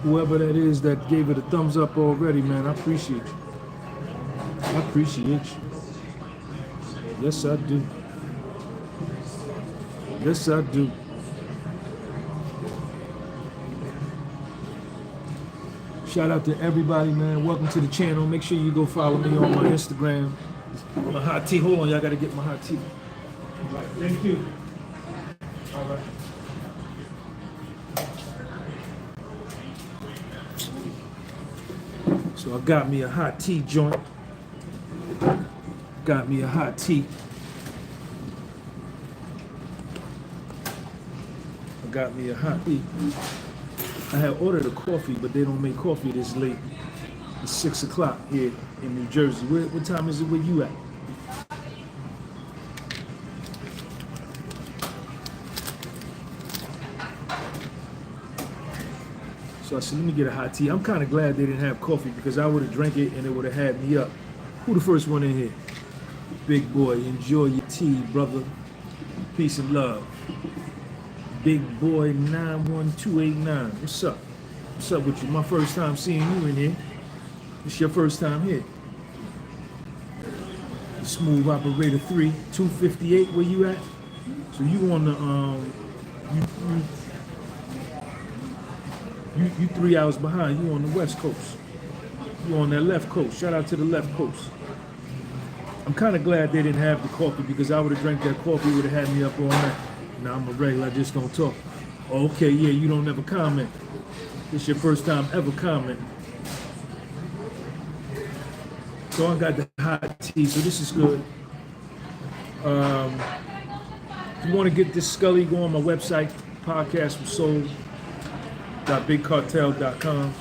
Whoever that is that gave it a thumbs up already, man, I appreciate you. I appreciate you. Yes, I do. Yes, I do. Shout out to everybody, man. Welcome to the channel. Make sure you go follow me on my Instagram. My hot tea. Hold on, y'all gotta get my hot tea. All right, thank you. All right. So I got me a hot tea joint. Got me a hot tea. I got me a hot tea. I had ordered a coffee, but they don't make coffee this late. It's 6 o'clock here in New Jersey. What time is it where you at? So I said, let me get a hot tea. I'm kind of glad they didn't have coffee because I would have drank it and it would have had me up. Who the first one in here? Big boy, enjoy your tea, brother. Peace and love. Big boy 91289. What's up? What's up with you? My first time seeing you in here. It's your first time here. Smooth Operator 3, 258. Where you at? So you on the you 3 hours behind. You on the West Coast. You on that left coast. Shout out to the left coast. I'm kind of glad they didn't have the coffee because I would have drank that coffee, would have had me up all night. Now I'm a regular, I just don't talk. Okay, yeah, you don't ever comment. It's your first time ever commenting. So I got the hot tea, so this is good. If you want to get this Scully, go on my website, podcastfromsoul.bigcartel.com.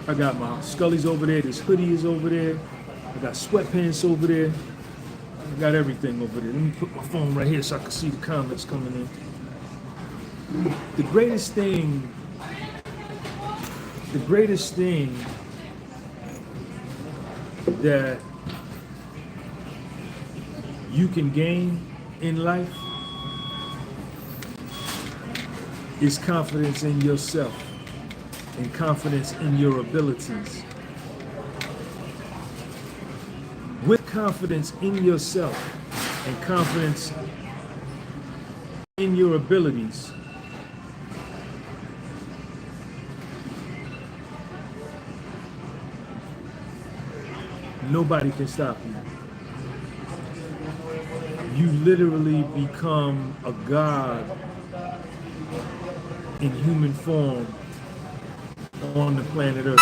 I got my Scully's over there, this hoodie is over there, I got sweatpants over there, I got everything over there. Let me put my phone right here so I can see the comments coming in. The greatest thing that you can gain in life is confidence in yourself and confidence in your abilities. With confidence in yourself and confidence in your abilities, nobody can stop you. You literally become a god in human form on the planet Earth.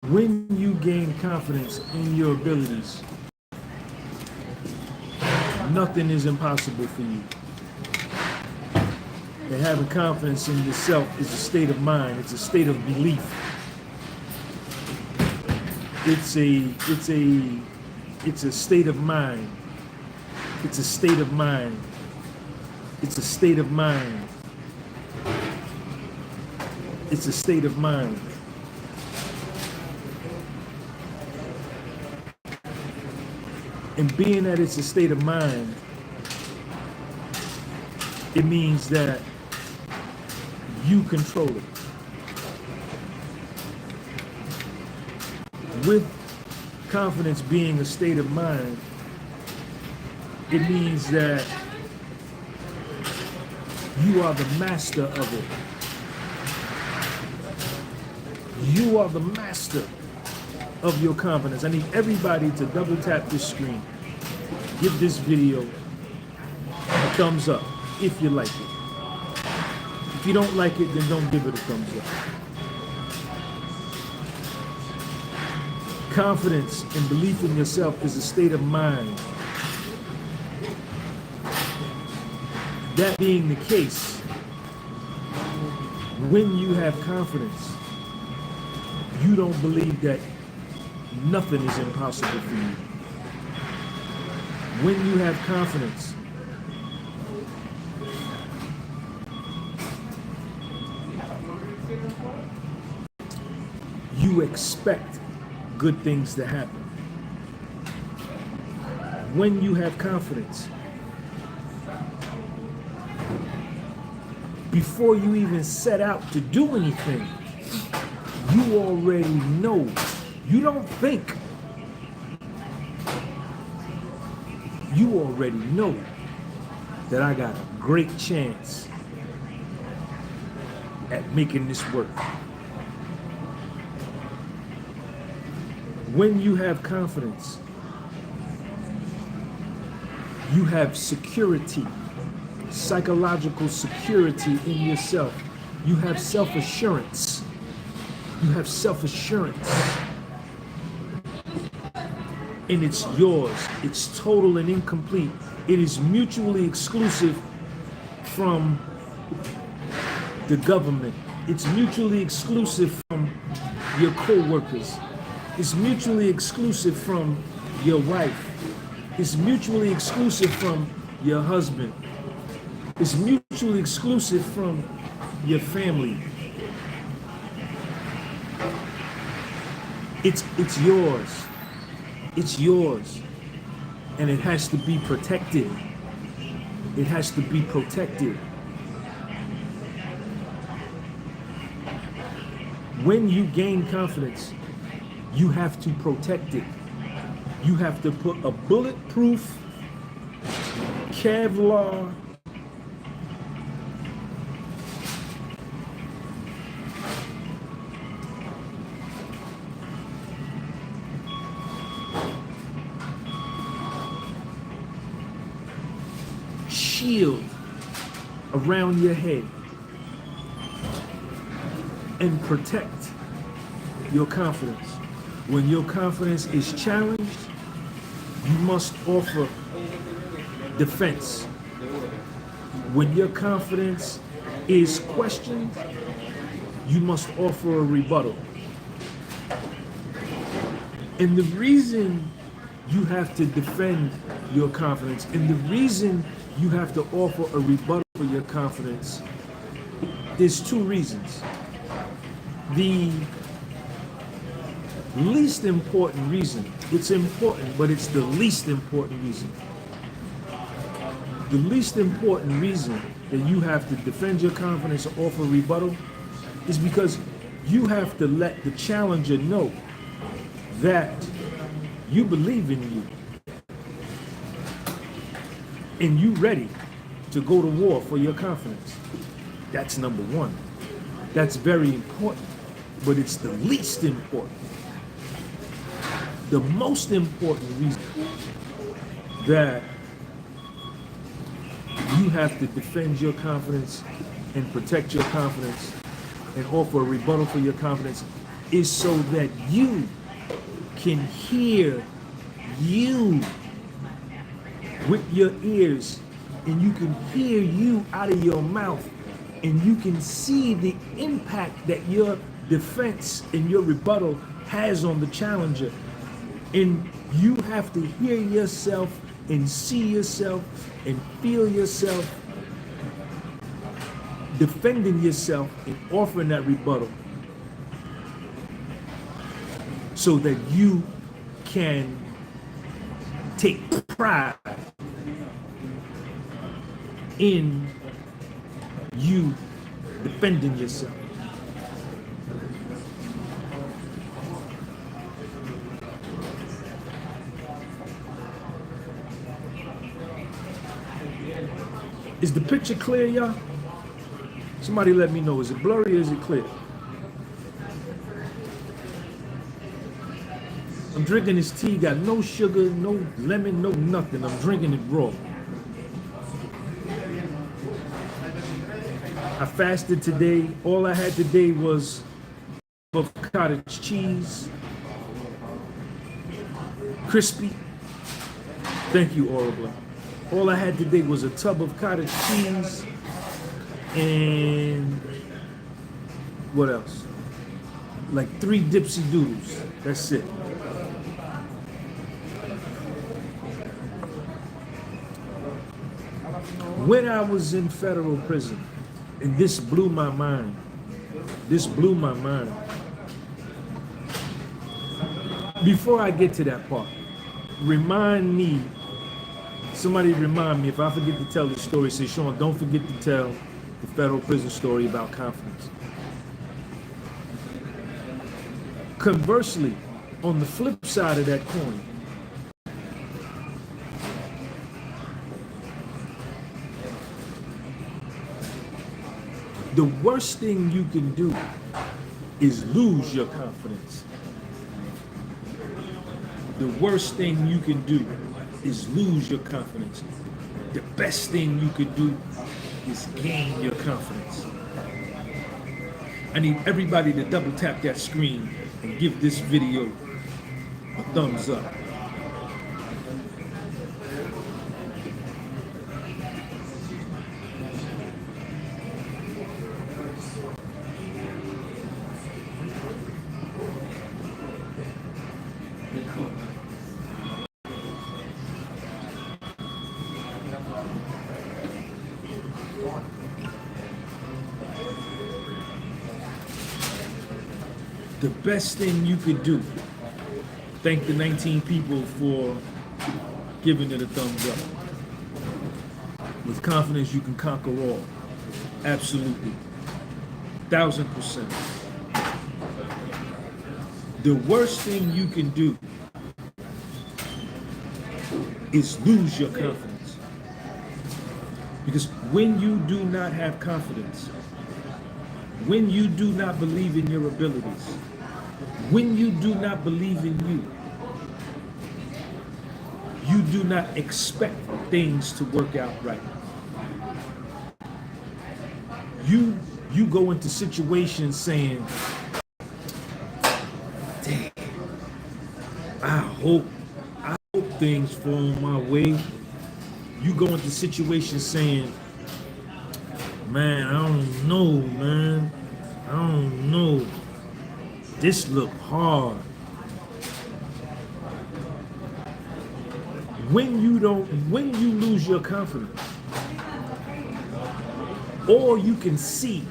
When you gain confidence in your abilities, nothing is impossible for you. And having confidence in yourself is a state of mind. It's a state of belief. It's a state of mind. It's a state of mind. It's a state of mind. It's a state of mind. And being that it's a state of mind, it means that you control it. With confidence being a state of mind, it means that you are the master of it. You are the master of your confidence. I need everybody to double tap this screen. Give this video a thumbs up if you like it. If you don't like it, then don't give it a thumbs up. Confidence and belief in yourself is a state of mind. That being the case, when you have confidence, you don't believe that nothing is impossible for you. When you have confidence, you expect good things to happen. When you have confidence, before you even set out to do anything, you already know. You don't think. You already know that I got a great chance at making this work. When you have confidence, you have security, psychological security in yourself. You have self-assurance. You have self-assurance. And it's yours. It's total and incomplete. It is mutually exclusive from the government. It's mutually exclusive from your co-workers. It's mutually exclusive from your wife. It's mutually exclusive from your husband. It's mutually exclusive from your family. It's yours. It's yours. And it has to be protected. It has to be protected. When you gain confidence, you have to protect it. You have to put a bulletproof Kevlar shield around your head and protect your confidence. When your confidence is challenged, you must offer defense. When your confidence is questioned, you must offer a rebuttal. And the reason you have to defend your confidence, and the reason you have to offer a rebuttal for your confidence, there's two reasons. The least important reason, it's important, but it's the least important reason. The least important reason that you have to defend your confidence or offer a rebuttal is because you have to let the challenger know that you believe in you and you ready to go to war for your confidence. That's number one. That's very important, but it's the least important. The most important reason that you have to defend your confidence and protect your confidence and offer a rebuttal for your confidence is so that you can hear you with your ears, and you can hear you out of your mouth, and you can see the impact that your defense and your rebuttal has on the challenger. And you have to hear yourself and see yourself and feel yourself defending yourself and offering that rebuttal so that you can take pride in you defending yourself. Is the picture clear, y'all? Somebody let me know. Is it blurry or is it clear? I'm drinking this tea, got no sugar, no lemon, no nothing. I'm drinking it raw. I fasted today. All I had today was of cottage cheese, crispy. Thank you, Orabla. All I had today was a tub of cottage cheese and what else? Like 3 Dipsy Doodles. That's it. When I was in federal prison, and this blew my mind. This blew my mind. Before I get to that part, somebody remind me, if I forget to tell the story, say, Sean, don't forget to tell the federal prison story about confidence. Conversely, on the flip side of that coin, the worst thing you can do is lose your confidence. The worst thing you can do is lose your confidence. The best thing you can do is gain your confidence. I need everybody to double tap that screen and give this video a thumbs up. The best thing you could do, thank the 19 people for giving it a thumbs up. With confidence, you can conquer all. Absolutely. 1000%. The worst thing you can do is lose your confidence. Because when you do not have confidence, when you do not believe in your abilities, when you do not believe in you do not expect things to work out right. You go into situations saying, dang, I hope things fall my way. You go into situations saying, man, I don't know, man. I don't know. This look hard. When you lose your confidence, all you can see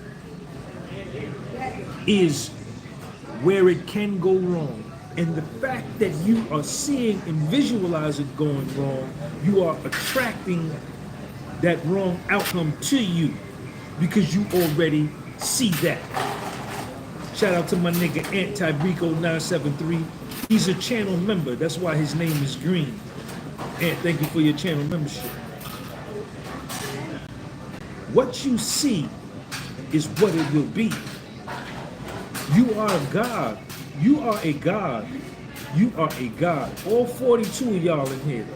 is where it can go wrong. And the fact that you are seeing and visualize it going wrong, you are attracting that wrong outcome to you because you already see that. Shout out to my nigga Anti-Rico973. He's a channel member. That's why his name is Green. And thank you for your channel membership. What you see is what it will be. You are a God. You are a God. You are a God. All 42 of y'all in here.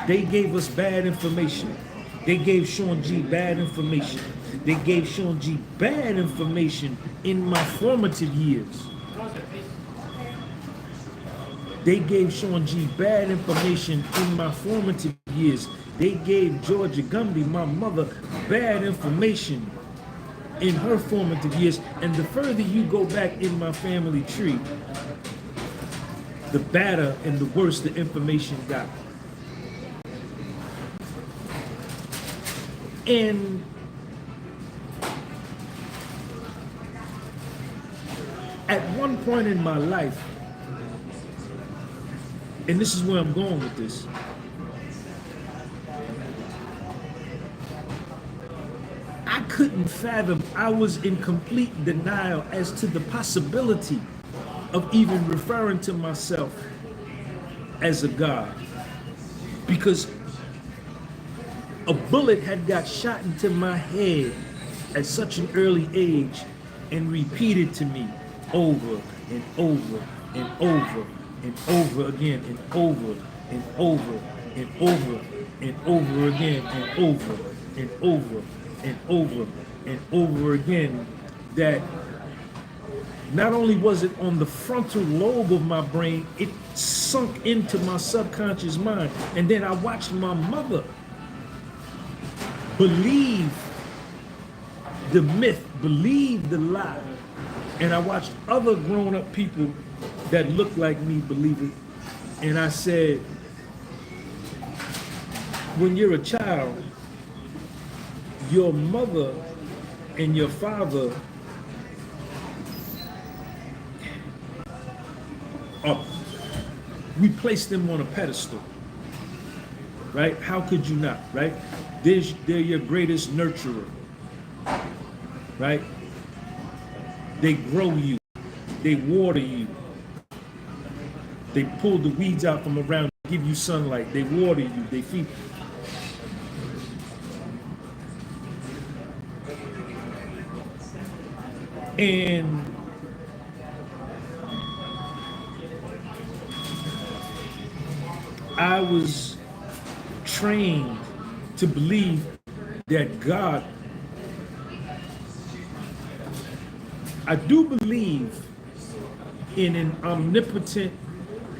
They gave us bad information. They gave Sean G bad information. They gave Sean G bad information in my formative years. They gave Sean G bad information in my formative years. They gave Georgia Gumby, my mother, bad information in her formative years. And the further you go back in my family tree, the badder and the worse the information got. And at one point in my life, and this is where I'm going with this, I couldn't fathom, I was in complete denial as to the possibility of even referring to myself as a God. Because a bullet had got shot into my head at such an early age and repeated to me over and over and over and over again and over and over and over and over again and over and over and over and over again, that not only was it on the frontal lobe of my brain, it sunk into my subconscious mind. And then I watched my mother believe the myth, believe the lie. And I watched other grown-up people that looked like me believe it. And I said, when you're a child, your mother and your father we place them on a pedestal, right? How could you not, right? They're your greatest nurturer, right? They grow you, they water you, they pull the weeds out from around, give you sunlight, they water you, they feed. And I was trained to believe that God, I do believe in an omnipotent,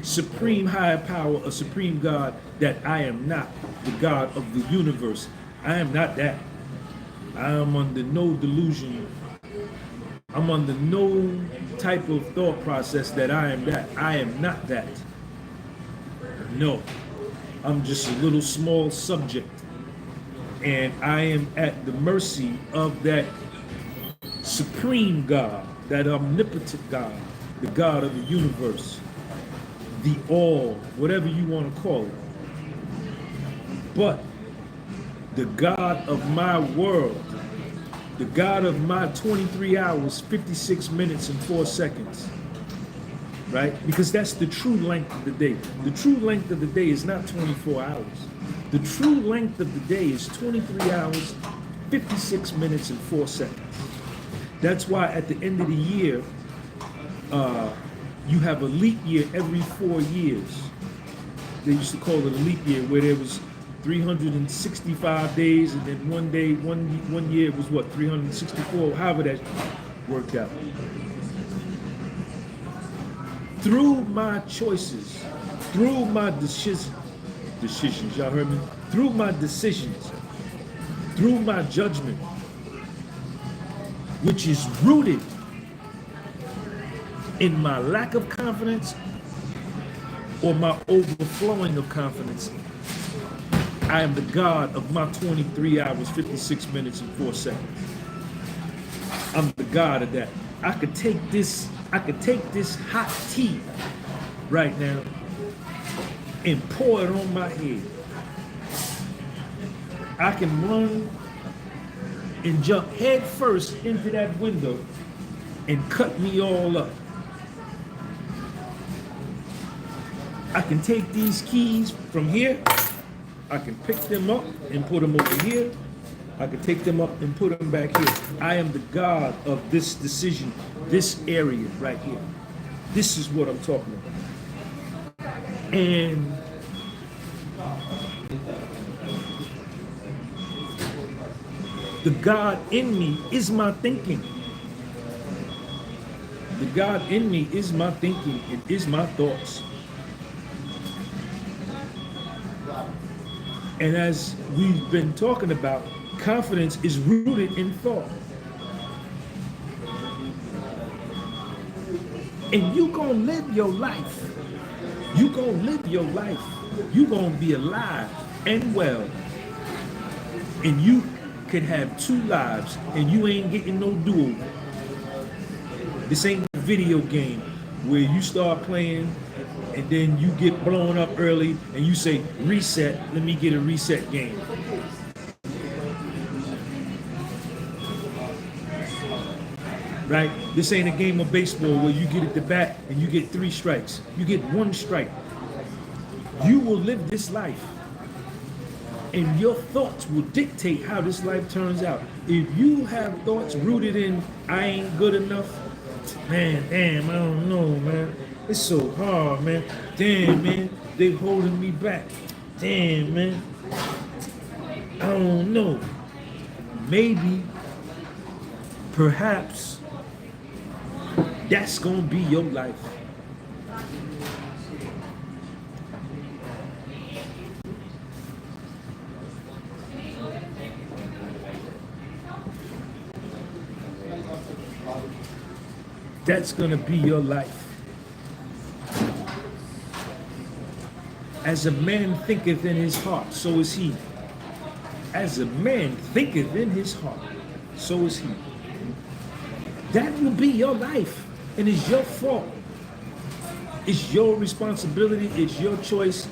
supreme higher power, a supreme God, that I am not the God of the universe. I am not that. I am under no delusion. I'm under no type of thought process that I am that. I am not that. No, I'm just a little small subject, and I am at the mercy of that supreme God, that omnipotent God, the God of the universe, the all, whatever you want to call it. But the God of my world, the God of my 23 hours, 56 minutes, and 4 seconds, right? Because that's the true length of the day. The true length of the day is not 24 hours. The true length of the day is 23 hours, 56 minutes, and 4 seconds. That's why at the end of the year, you have a leap year every 4 years. They used to call it a leap year, where there was 365 days, and then one day, one year was what, 364, however that worked out. Through my choices, through my decisions, y'all heard me? Through my decisions, through my judgment, which is rooted in my lack of confidence or my overflowing of confidence, I am the God of my 23 hours, 56 minutes, and 4 seconds. I'm the God of that. I could take this hot tea right now and pour it on my head. I can run and jump head first into that window and cut me all up. I can take these keys from here, I can pick them up and put them over here. I can take them up and put them back here. I am the God of this decision, this area right here. This is what I'm talking about. And the God in me is my thinking. The God in me is my thinking. It is my thoughts. And as we've been talking about, confidence is rooted in thought. And you gonna live your life. You gonna live your life. You gonna be alive and well. And you could have 2 lives and you ain't getting no do-over. This ain't a video game where you start playing and then you get blown up early and you say, reset, let me get a reset game. Right? This ain't a game of baseball where you get at the bat and you get 3 strikes. You get 1 strike. You will live this life. And your thoughts will dictate how this life turns out. If you have thoughts rooted in, I ain't good enough, man, damn, I don't know, man. It's so hard, man. Damn, man, they holding me back. Damn, man. I don't know. Maybe, perhaps, that's gonna be your life. That's going to be your life. As a man thinketh in his heart, so is he. As a man thinketh in his heart, so is he. That will be your life, and it's your fault. It's your responsibility. It's your choice.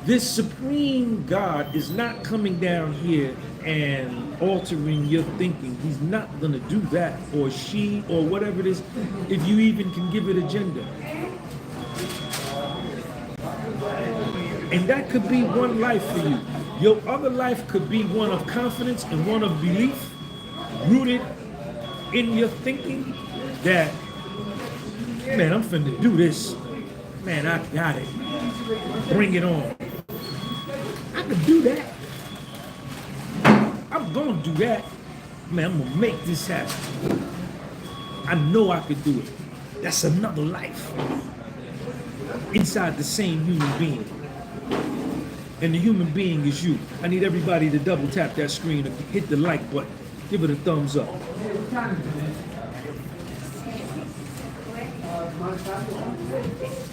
This supreme God is not coming down here and altering your thinking. He's not going to do that, or she, or whatever it is, if you even can give it a gender. And that could be one life for you. Your other life could be one of confidence and one of belief, rooted in your thinking that, man, I'm finna do this. Man, I got it. Bring it on. I can do that. I'm gonna do that. Man, I'm gonna make this happen. I know I could do it. That's another life inside the same human being. And the human being is you. I need everybody to double tap that screen and hit the like button. Give it a thumbs up.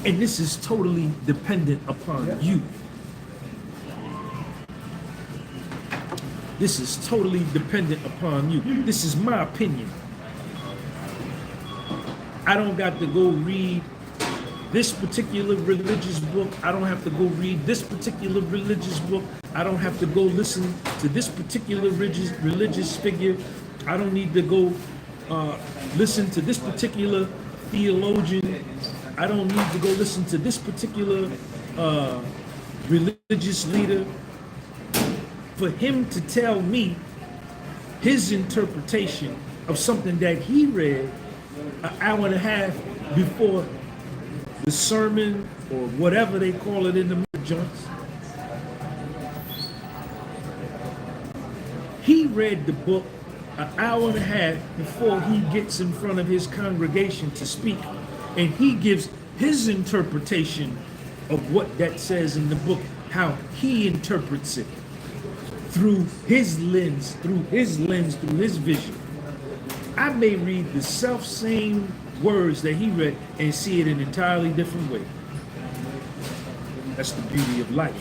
And this is totally dependent upon you. This is totally dependent upon you. This is my opinion. I don't got to go read this particular religious book. I don't have to go read this particular religious book. I don't have to go listen to this particular religious figure. I don't need to go listen to this particular theologian. I don't need to go listen to this particular religious leader for him to tell me his interpretation of something that he read an hour and a half before the sermon, or whatever they call it in the joints. He read the book an hour and a half before he gets in front of his congregation to speak, and he gives his interpretation of what that says in the book, how he interprets it through his lens, through his vision. I may read the self-same words that he read and see it in an entirely different way. That's the beauty of life.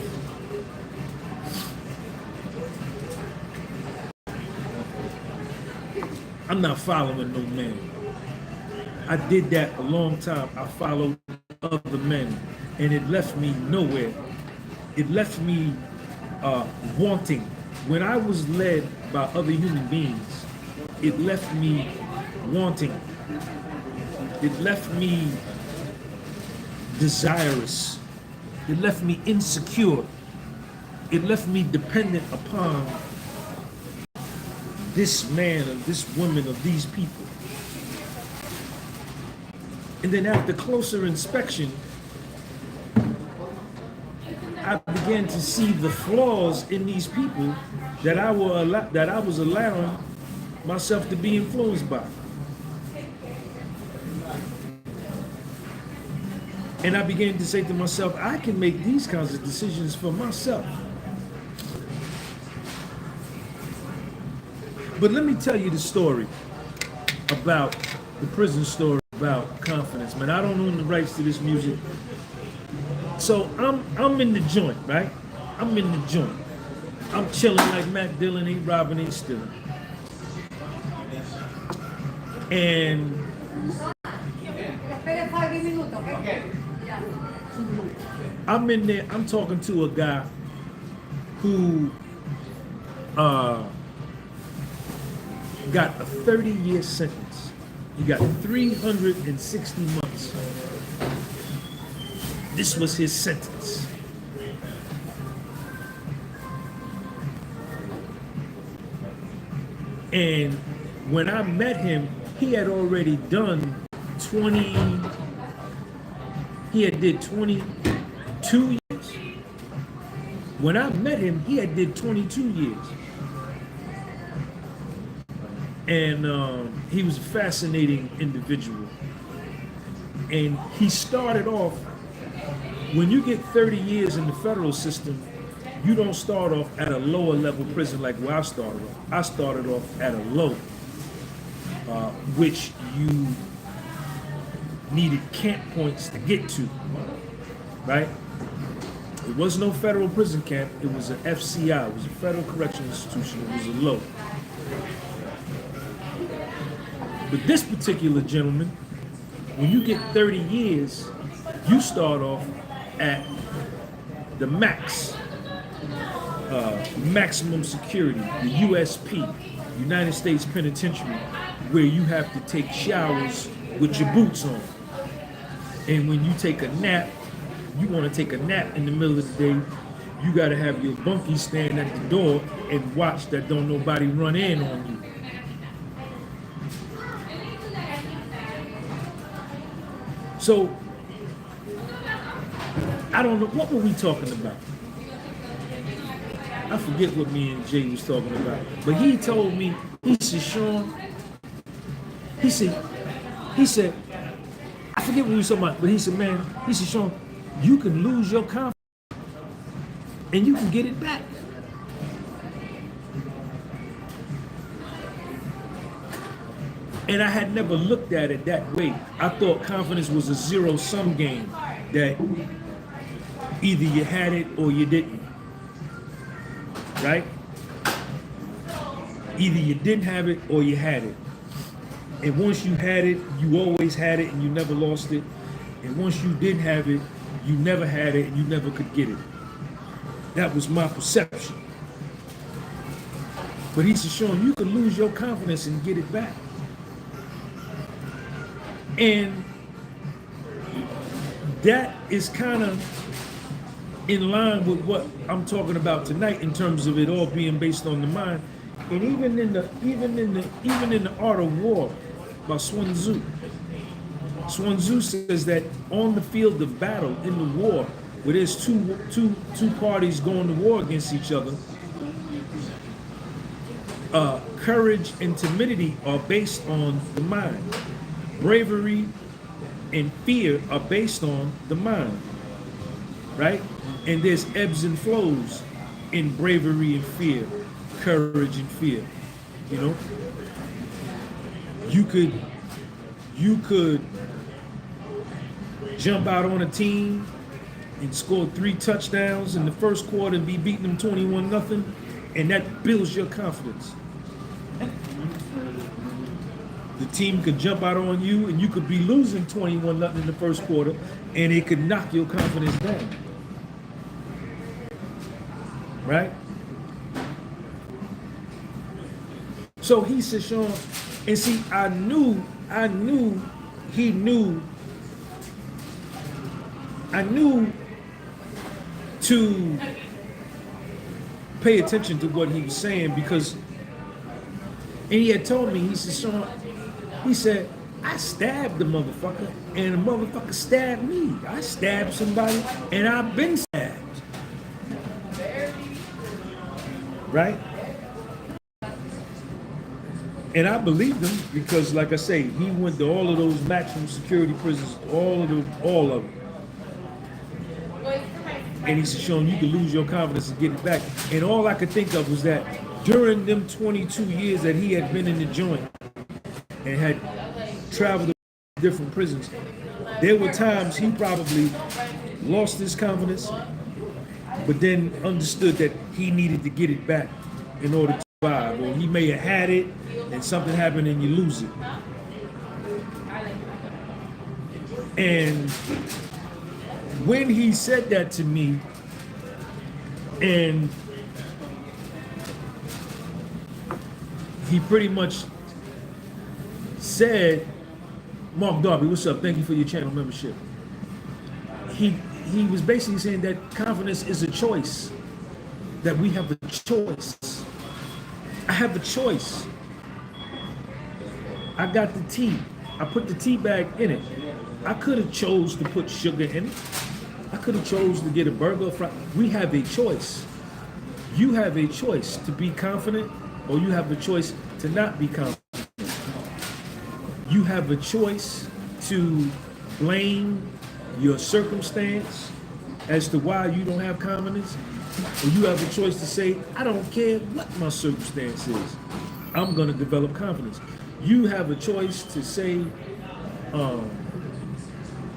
I'm not following no man. I did that a long time. I followed other men, and it left me nowhere. It left me wanting. When I was led by other human beings, it left me wanting. It left me desirous. It left me insecure. It left me dependent upon this man or this woman or these people. And then after closer inspection, I began to see the flaws in these people that I was allowing myself to be influenced by. And I began to say to myself, I can make these kinds of decisions for myself. But let me tell you the story about the prison story about confidence. Man, I don't own the rights to this music. So I'm in the joint, right? I'm in the joint. I'm chilling like Mac Dillon, ain't robbing, ain't stealing. And I'm in there, I'm talking to a guy who got a 30-year sentence. He got 360 months. This was his sentence. And when I met him, he had already done 22 years. When I met him, he had did 22 years. And he was a fascinating individual. And he started off, when you get 30 years in the federal system, you don't start off at a lower level prison like where I started off. I started off at a low, which you needed camp points to get to, right? It was no federal prison camp. It was an FCI. It was a federal correctional institution. It was a low. But this particular gentleman, when you get 30 years, you start off at the maximum security, the USP, United States Penitentiary, where you have to take showers with your boots on. And when you take a nap, you want to take a nap in the middle of the day, you got to have your bunkie stand at the door and watch that don't nobody run in on you. So, I don't know, what were we talking about? I forget what me and Jay was talking about. But he told me, he said, Sean, he said, I forget what we were talking about, but he said, man, he said, Sean, you can lose your confidence and you can get it back. And I had never looked at it that way. I thought confidence was a zero-sum game, that either you had it or you didn't, right? Either you didn't have it or you had it. And once you had it, you always had it and you never lost it. And once you didn't have it, you never had it and you never could get it. That was my perception. But he said, Sean, you can lose your confidence and get it back. And that is kind of in line with what I'm talking about tonight in terms of it all being based on the mind. And even in the Art of War by Sun Tzu. Sun Tzu says that on the field of battle in the war, where there's two parties going to war against each other, courage and timidity are based on the mind. Bravery and fear are based on the mind, right? And there's ebbs and flows in bravery and fear, courage and fear. You know, you could jump out on a team and score 3 touchdowns in the first quarter and be beating them 21-0, and that builds your confidence. The team could jump out on you and you could be losing 21-0 in the first quarter and it could knock your confidence down. Right? So he said, Sean, and see, I knew to pay attention to what he was saying, because, and he had told me, he said, Sean, he said, I stabbed the motherfucker and the motherfucker stabbed me. I stabbed somebody and I've been stabbed. Right? And I believed him because, like I say, he went to all of those maximum security prisons, all of them. And he said, Sean, you can lose your confidence and get it back. And all I could think of was that during them 22 years that he had been in the joint and had traveled to different prisons, there were times he probably lost his confidence, but then understood that he needed to get it back in order to survive. Or he may have had it and something happened and you lose it. And when he said that to me, and he pretty much said, Mark Darby, what's up? Thank you for your channel membership. He was basically saying that confidence is a choice, that we have a choice. I have a choice. I got the tea. I put the tea bag in it. I could have chose to put sugar in it. I could have chose to get a burger fry. We have a choice. You have a choice to be confident, or you have a choice to not be confident. You have a choice to blame your circumstance as to why you don't have confidence, or you have a choice to say, I don't care what my circumstance is, I'm gonna develop confidence. You have a choice to say,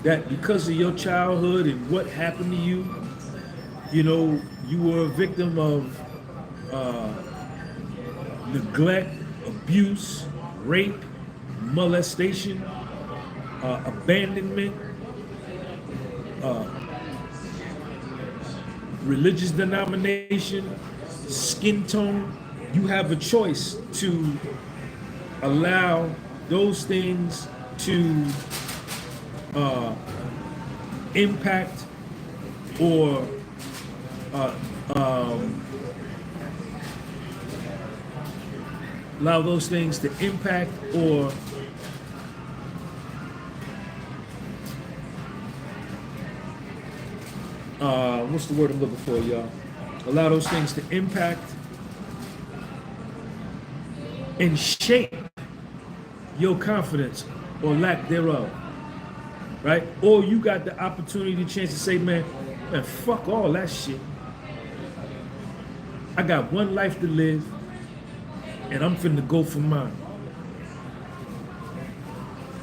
that because of your childhood and what happened to you, you know, you were a victim of neglect, abuse, rape, molestation, abandonment, religious denomination, skin tone. You have a choice to allow those things to impact or allow those things to impact or what's the word I'm looking for, y'all? Allow those things to impact and shape your confidence or lack thereof, right? Or you got the opportunity, the chance to say, man, fuck all that shit. I got one life to live, and I'm finna go for mine.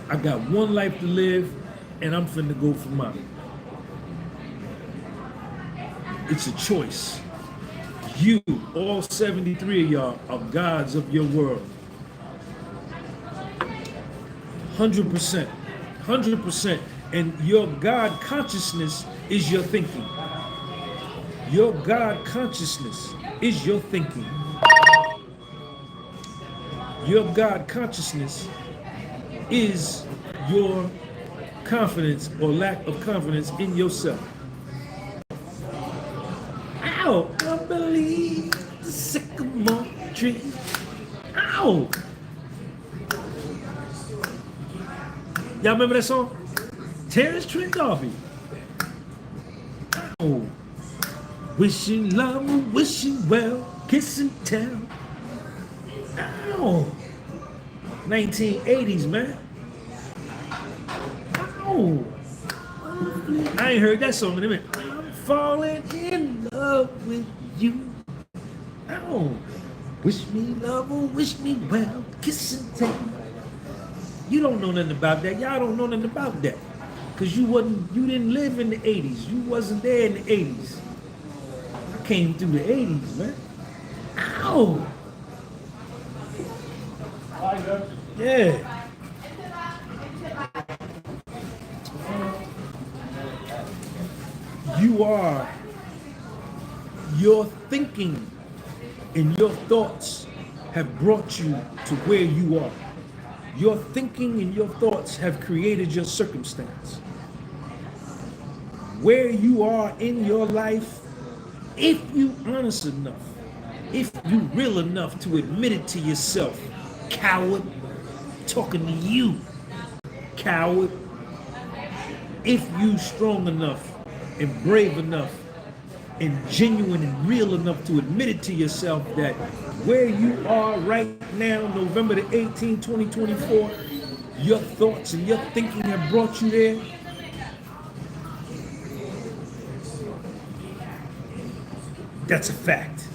I got one life to live, and I'm finna go for mine. It's a choice. You, all 73 of y'all, are gods of your world. 100%. 100%. And your God consciousness is your thinking. Your God consciousness is your thinking. Your God consciousness is your confidence or lack of confidence in yourself. Ow! I believe the sycamore tree. Ow! Y'all remember that song? Terrence Trent D'Arby. Ow! Wishing love, wishing well, kiss and tell. Ow! 1980s, man. Ow! I ain't heard that song in a minute. I'm falling in love with you. Ow! Wish me love, or wish me well, kiss and tell. You don't know nothing about that. Y'all don't know nothing about that. Cause you didn't live in the 80s. You wasn't there in the 80s. I came through the 80s, man. Ow! Yeah. You are, your thinking and your thoughts have brought you to where you are. Your thinking and your thoughts have created your circumstance. Where you are in your life, if you honest enough, if you real enough to admit it to yourself, coward, talking to you, coward, if you strong enough and brave enough and genuine and real enough to admit it to yourself that where you are right now, November the 18th, 2024, your thoughts and your thinking have brought you there. That's a fact.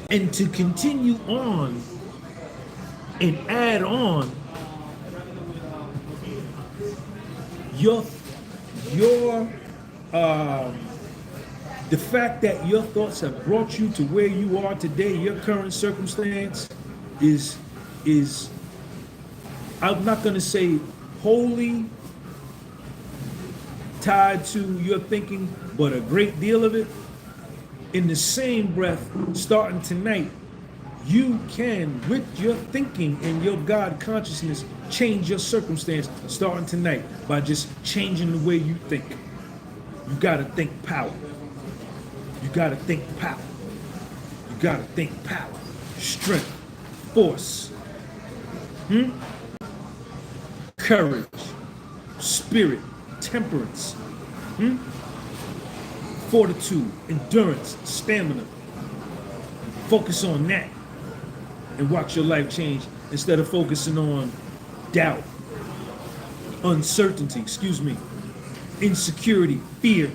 And to continue on and add on the fact that your thoughts have brought you to where you are today, your current circumstance is I'm not going to say wholly tied to your thinking, but a great deal of it. In the same breath, starting tonight, you can, with your thinking and your God consciousness, change your circumstance starting tonight by just changing the way you think. You gotta think power. You gotta think power. You gotta think power. Strength, force, courage, spirit, temperance, fortitude, endurance, stamina. Focus on that and watch your life change instead of focusing on doubt, uncertainty, insecurity, fear.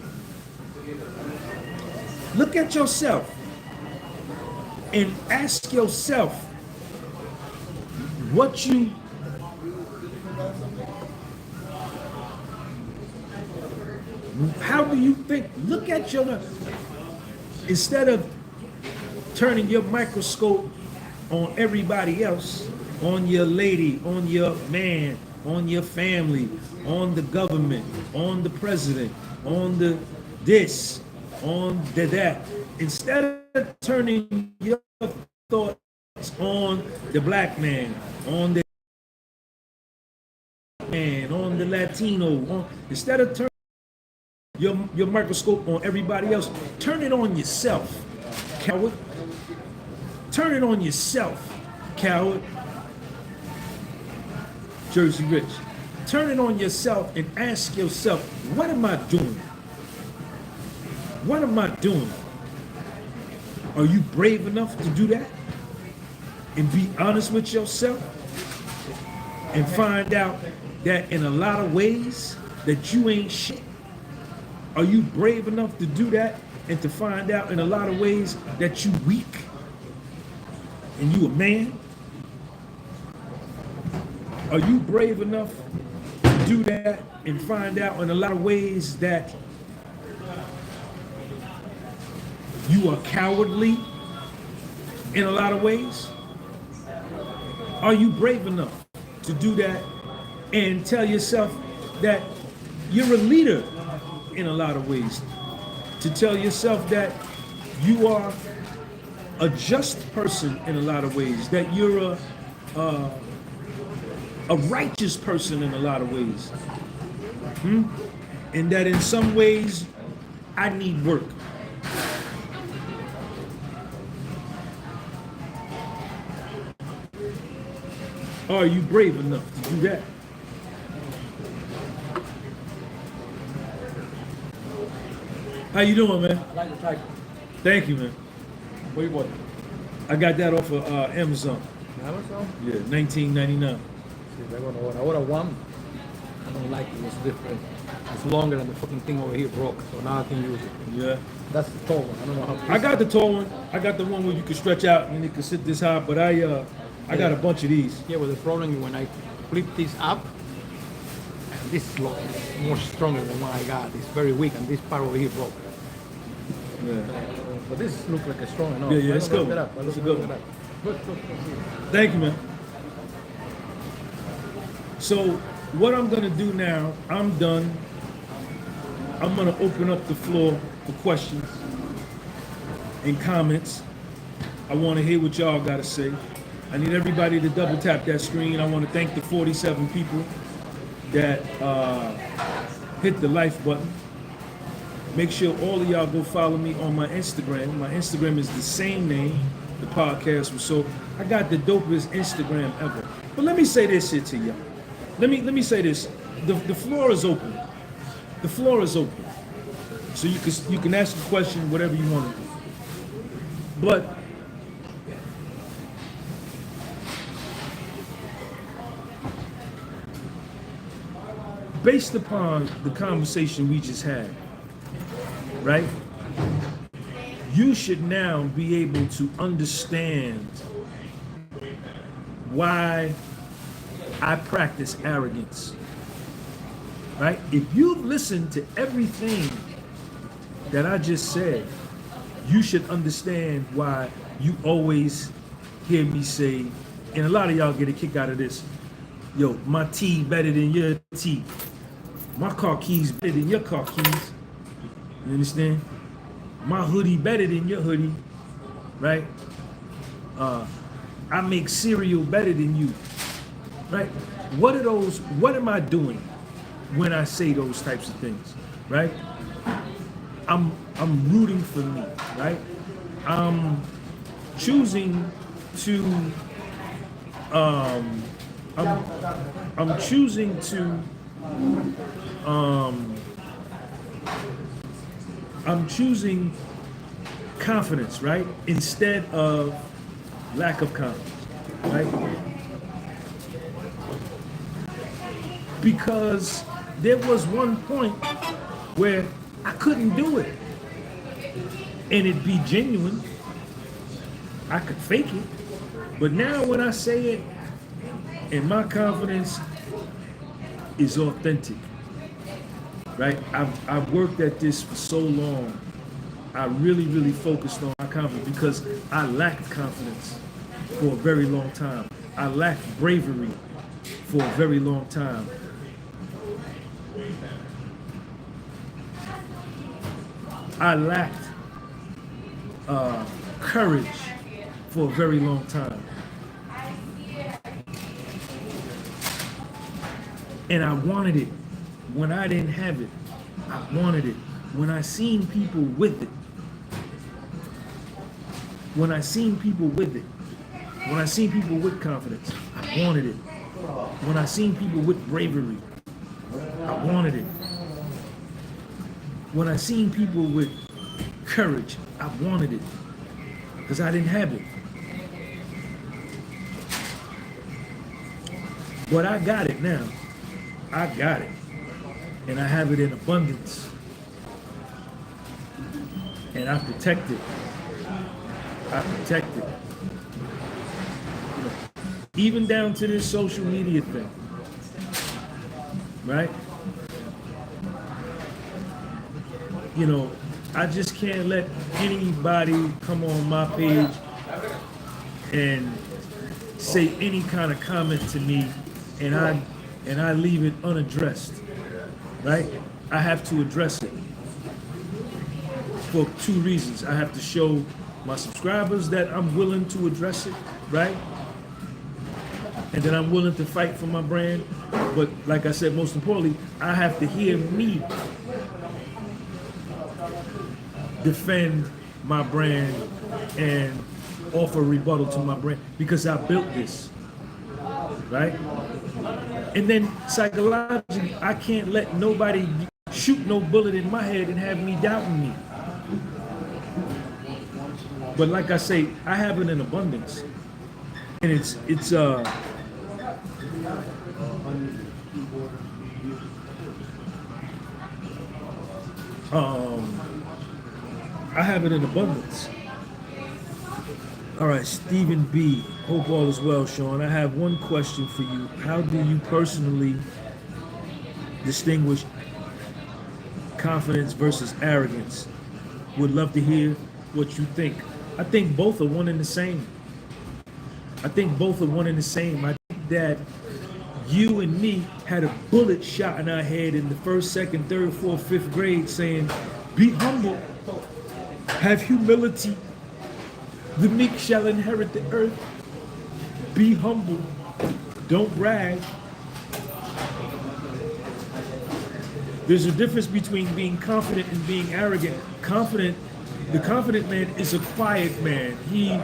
Look at yourself and ask yourself How do you think? Look at your, instead of turning your microscope on everybody else, on your lady, on your man, on your family, on the government, on the president, on the this, on the that. Instead of turning your thoughts on the black man, on the man, on the Latino, instead of turning your microscope on everybody else, turn it on yourself, coward. Turn it on yourself, coward. Jersey Rich. Turn it on yourself and ask yourself, what am I doing? What am I doing? Are you brave enough to do that? And be honest with yourself? And find out that in a lot of ways that you ain't shit? Are you brave enough to do that and to find out in a lot of ways that you weak? And you a man? Are you brave enough to do that and find out in a lot of ways that you are cowardly in a lot of ways? Are you brave enough to do that and tell yourself that you're a leader in a lot of ways? To tell yourself that you are a just person in a lot of ways, that you're a righteous person in a lot of ways, and that in some ways I need work. Are you brave enough to do that? How you doing, man? I like the title. Thank you, man. Where you bought it? I got that off of Amazon. Amazon? Yeah, 1999. I ordered one. I don't like it. It's different. It's longer than the fucking thing over here broke. So now I can use it. Yeah. That's the tall one. I don't know how. I got the tall one. I got the one where you can stretch out and it can sit this high, but I got a bunch of these. Yeah, but the problem is when I flip this up, this is more stronger than what I got. It's very weak, and this part over here broke. Yeah. But this looks like a strong enough. Yeah, it's good. It's a good one. Good. Thank you, man. So what I'm gonna do now, I'm done. I'm gonna open up the floor for questions and comments. I wanna hear what y'all gotta say. I need everybody to double tap that screen. I wanna thank the 47 people that hit the like button. Make sure all of y'all go follow me on my Instagram. My Instagram is the same name, the podcast was. So I got the dopest Instagram ever. But let me say this here to y'all. Let me say this. The floor is open. The floor is open. So you can ask a question, whatever you want to do. But based upon the conversation we just had, right? You should now be able to understand why I practice arrogance, right? If you listen to everything that I just said, you should understand why you always hear me say, and a lot of y'all get a kick out of this, yo, my tea better than your tea. My car keys better than your car keys. You understand? My hoodie better than your hoodie, right? I make cereal better than you, right? What am I doing when I say those types of things, right? I'm rooting for me, right? I'm choosing to I'm choosing to I'm choosing confidence, right? Instead of lack of confidence, right? Because there was one point where I couldn't do it. And it'd be genuine. I could fake it. But now when I say it, and my confidence is authentic. right? I've worked at this for so long. I really focused on my confidence because I lacked confidence for a very long time. I lacked bravery for a very long time. I lacked courage for a very long time. And I wanted it. When I didn't have it, I wanted it. When I seen people with it, when I seen people with it, when I seen people with confidence, I wanted it. When I seen people with bravery, I wanted it. When I seen people with courage, I wanted it. Because I didn't have it. But I got it now. I got it. And I have it in abundance. And I protect it. I protect it. You know, even down to this social media thing. Right? You know, I just can't let anybody come on my page and say any kind of comment to me and I leave it unaddressed. Right? I have to address it for two reasons. I have to show my subscribers that I'm willing to address it, right? And that I'm willing to fight for my brand. But like I said, most importantly, I have to hear me defend my brand and offer rebuttal to my brand because I built this, right? And then psychologically, I can't let nobody shoot no bullet in my head and have me doubting me. But like I say, I have it in abundance. And I have it in abundance. All right, Stephen B. Hope all is well, Sean. I have one question for you. How do you personally distinguish confidence versus arrogance? Would love to hear what you think. I think both are one and the same. I think that you and me had a bullet shot in our head in the first, second, third, fourth, fifth grade saying, be humble, have humility, the meek shall inherit the earth. Be humble, don't brag. There's a difference between being confident and being arrogant. The confident man is a quiet man. He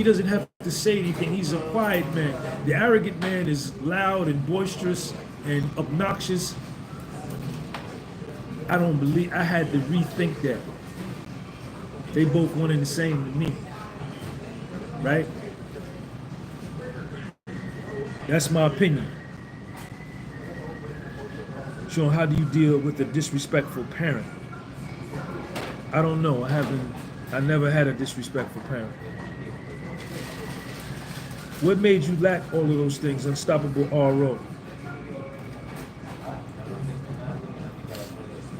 doesn't have to say anything. He's a quiet man. The arrogant man is loud and boisterous and obnoxious. I had to rethink that. They both one and the same to me, right? That's my opinion. Sean, how do you deal with a disrespectful parent? I don't know. I never had a disrespectful parent. What made you lack all of those things? Unstoppable RO.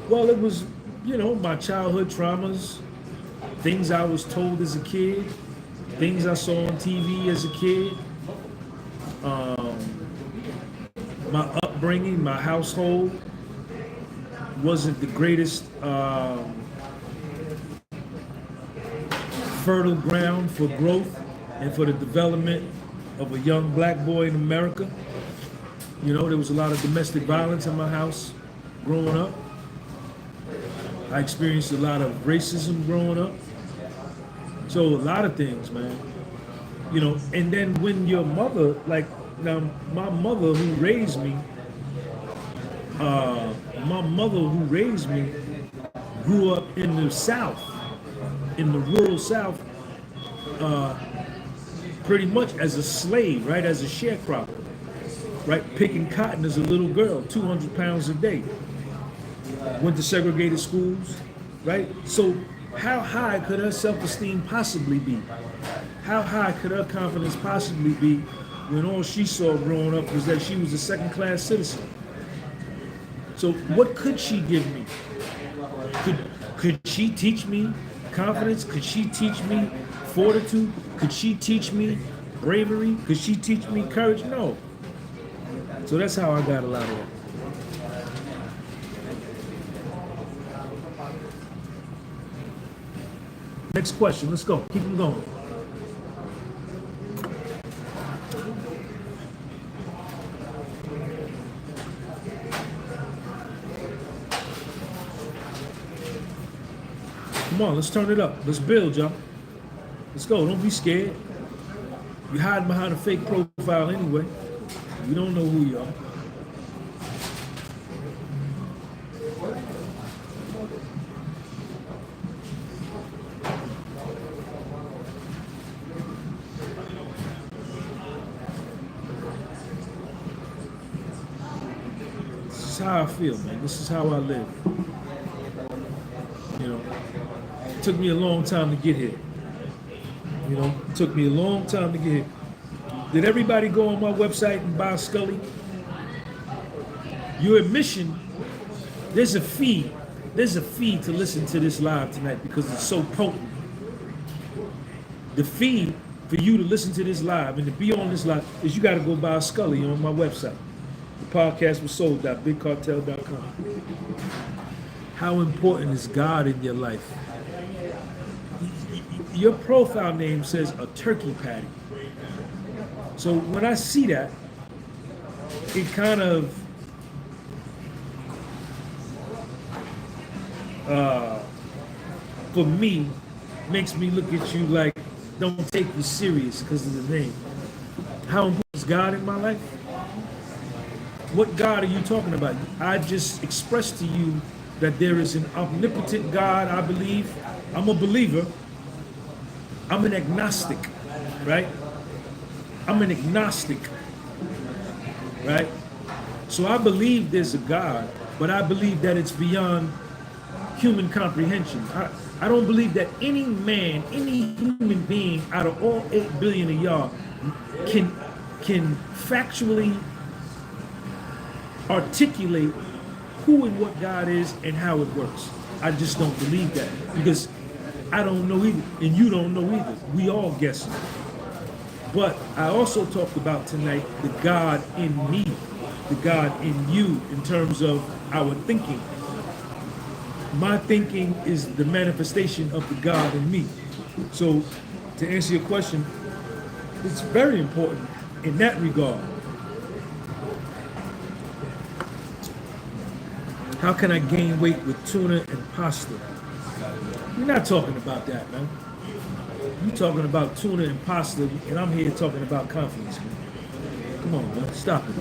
Well, it was, my childhood traumas, things I was told as a kid, things I saw on TV as a kid, my upbringing, my household wasn't the greatest fertile ground for growth and for the development of a young black boy in America. There was a lot of domestic violence in my house growing up. I experienced a lot of racism growing up. So a lot of things, man. And then when your mother, my mother who raised me, grew up in the South, in the rural South, pretty much as a slave, right? As a sharecropper, right? Picking cotton as a little girl, 200 pounds a day. Went to segregated schools, right? So how high could her self-esteem possibly be? How high could her confidence possibly be when all she saw growing up was that she was a second-class citizen? So what could she give me? Could she teach me confidence? Could she teach me fortitude? Could she teach me bravery? Could she teach me courage? No. So that's how I got a lot of that. Next question. Let's go. Keep them going. Come on, let's turn it up. Let's build, y'all. Let's go. Don't be scared. You're hiding behind a fake profile anyway. We don't know who you are. This is how I feel, man. This is how I live. You know, it took me a long time to get here. You know, it took me a long time to get here. Did everybody go on my website and buy Scully? Your admission, there's a fee. There's a fee to listen to this live tonight because it's so potent. The fee for you to listen to this live and to be on this live is you got to go buy Scully on my website. The podcast was sold.bigcartel.com. How important is God in your life? Your profile name says a turkey patty. So when I see that, it kind of for me makes me look at you like don't take you serious because of the name. How important is God in my life? What God are you talking about? I just expressed to you that there is an omnipotent God, I believe. I'm a believer. I'm an agnostic, right? I'm an agnostic, right? So I believe there's a God, but I believe that it's beyond human comprehension. I don't believe that any man, any human being out of all 8 billion of y'all can factually articulate who and what God is and how it works. I just don't believe that because I don't know either, and you don't know either. We all guessing. But I also talked about tonight the God in me, the God in you in terms of our thinking. My thinking is the manifestation of the God in me. So to answer your question, it's very important in that regard. How can I gain weight with tuna and pasta? We're not talking about that, man. You're talking about tuna and pasta, and I'm here talking about confidence, man. Come on, man. Stop it.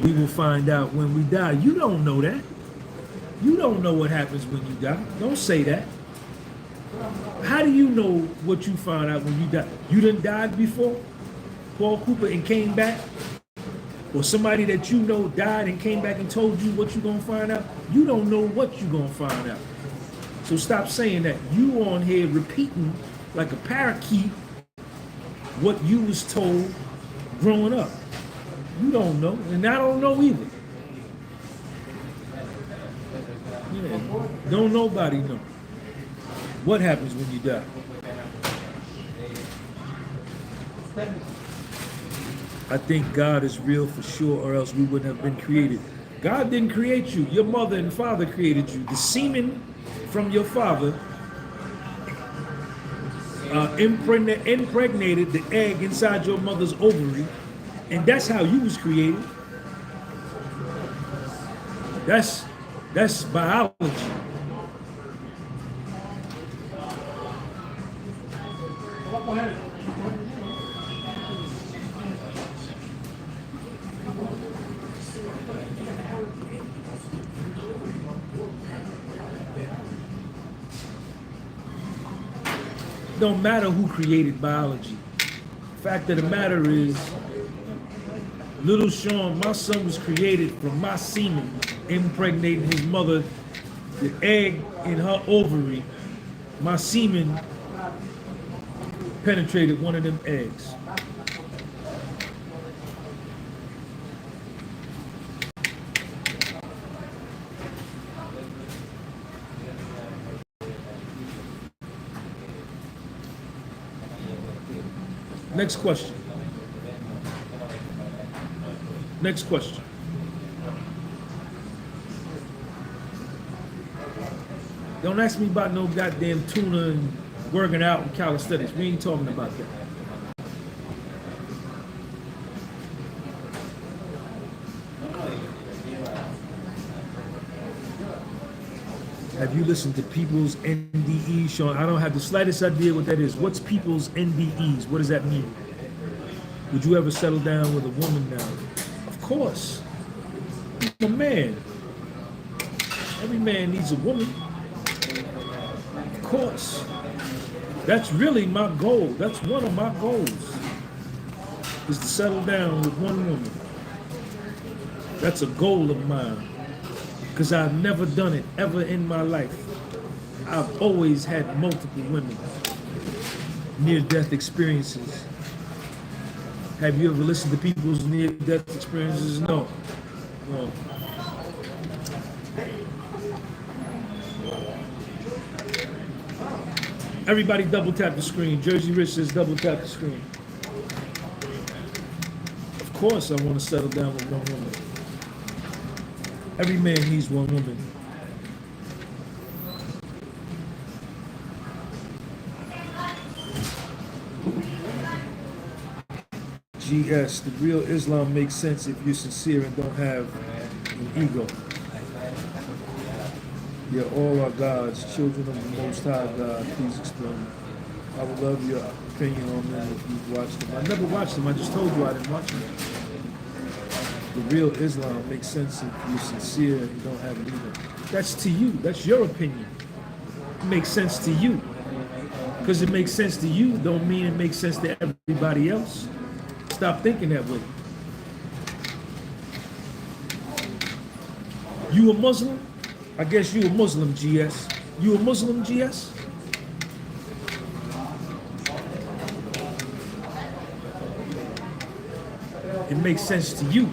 We will find out when we die. You don't know that. You don't know what happens when you die. Don't say that. How do you know what you find out when you die? You done died before, Paul Cooper, and came back? Or somebody that you know died and came back and told you what you're going to find out? You don't know what you're going to find out. So stop saying that. You on here repeating like a parakeet what you was told growing up. You don't know, and I don't know either. Yeah, don't nobody know what happens when you die. I think God is real for sure, or else we wouldn't have been created. God didn't create you. Your mother and father created you. The semen from your father impregnated the egg inside your mother's ovary, and that's how you was created. That's biology. Don't matter who created biology. Fact of the matter is, little Sean, my son was created from my semen, impregnating his mother, the egg in her ovary. My semen penetrated one of them eggs. Next question. Next question. Don't ask me about no goddamn tuna and working out and calisthenics. We ain't talking about that. Have you listened to People's NDEs, Sean? I don't have the slightest idea what that is. What's People's NDEs? What does that mean? Would you ever settle down with a woman now? Of course. I'm a man. Every man needs a woman. Of course. That's really my goal. That's one of my goals. Is to settle down with one woman. That's a goal of mine. Because I've never done it ever in my life. I've always had multiple women. Near-death experiences. Have you ever listened to people's near-death experiences? No. No. Everybody double tap the screen. Jersey Rich says double tap the screen. Of course I want to settle down with one woman. Every man needs one woman. GS, the real Islam makes sense if you're sincere and don't have an ego. Yeah, all are God's children of the Most High God. Please explain. I would love your opinion on them if you've watched them. I never watched them. I just told you I didn't watch them. The real Islam makes sense if you're sincere and you don't have an ego. That's to you. That's your opinion. It makes sense to you. Because it makes sense to you don't mean it makes sense to everybody else. Stop thinking that way. You a Muslim? I guess you a Muslim, GS. You a Muslim, GS? It makes sense to you.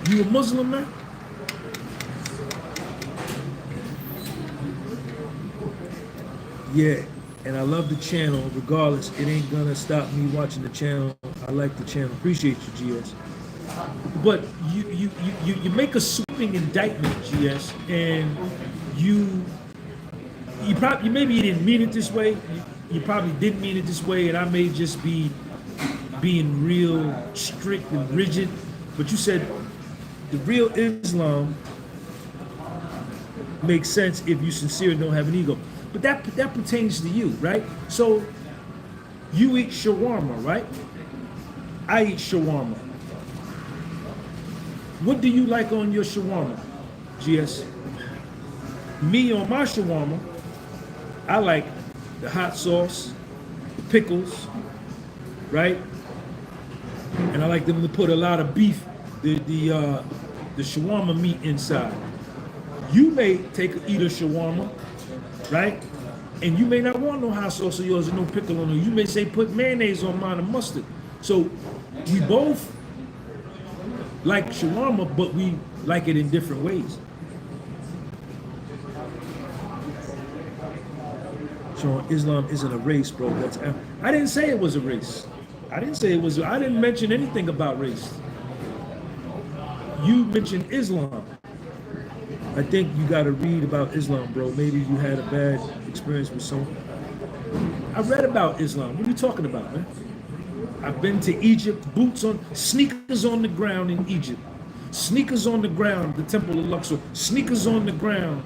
You a Muslim, man? Yeah, and I love the channel. Regardless, it ain't gonna stop me watching the channel. I like the channel. Appreciate you, GS. But you make a sweeping indictment, GS, and you probably maybe you didn't mean it this way. You probably didn't mean it this way, and I may just be being real strict and rigid. But you said the real Islam makes sense if you sincere and don't have an ego. But that pertains to you, right? So you eat shawarma, right? I eat shawarma. What do you like on your shawarma, GS? Me on my shawarma, I like the hot sauce, the pickles, right? And I like them to put a lot of beef, the shawarma meat inside. You may eat a shawarma, right? And you may not want no hot sauce of yours and no pickle on it. You may say put mayonnaise on mine and mustard. So we both like shawarma, but we like it in different ways. So Islam isn't a race, bro. I didn't say it was a race. I didn't mention anything about race. You mentioned Islam. I think you got to read about Islam, bro. Maybe you had a bad experience with someone. I read about Islam. What are you talking about, man? I've been to Egypt, sneakers on the ground in Egypt. Sneakers on the ground, the Temple of Luxor. Sneakers on the ground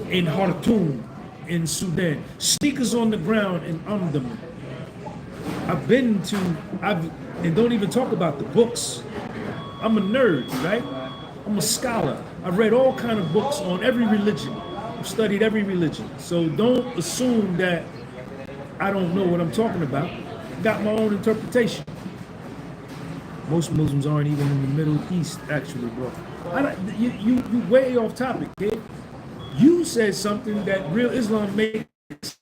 in Khartoum, in Sudan. Sneakers on the ground in Omdurman. And don't even talk about the books. I'm a nerd, right? I'm a scholar. I've read all kind of books on every religion. I've studied every religion. So don't assume that I don't know what I'm talking about. I've got my own interpretation. Most Muslims aren't even in the Middle East, actually, bro. You way off topic, kid. You said something that real Islam makes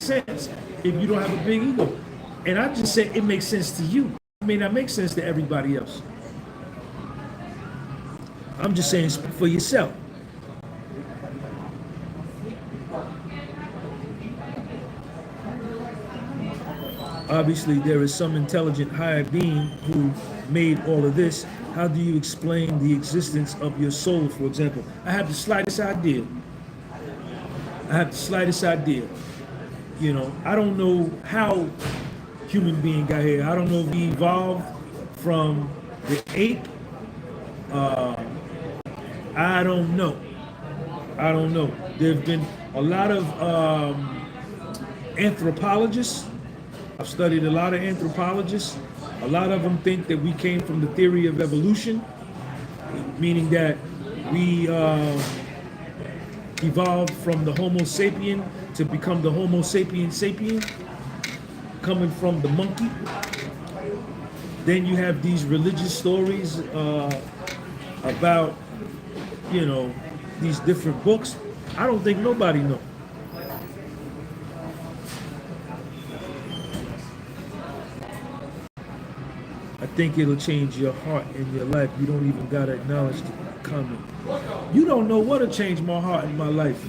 sense if you don't have a big ego. And I just said it makes sense to you. It may not make sense to everybody else. I'm just saying, speak for yourself. Obviously, there is some intelligent higher being who made all of this. How do you explain the existence of your soul, for example? I have the slightest idea. I have the slightest idea. You know, I don't know how human being got here. I don't know if we evolved from the ape. I don't know. I don't know. There have been a lot of anthropologists. I've studied a lot of anthropologists. A lot of them think that we came from the theory of evolution, meaning that we evolved from the Homo sapien to become the Homo sapien sapien, coming from the monkey. Then you have these religious stories about, you know, these different books. I don't think nobody knows. I think it'll change your heart and your life. You don't even gotta acknowledge the comment. You don't know what'll change my heart and my life.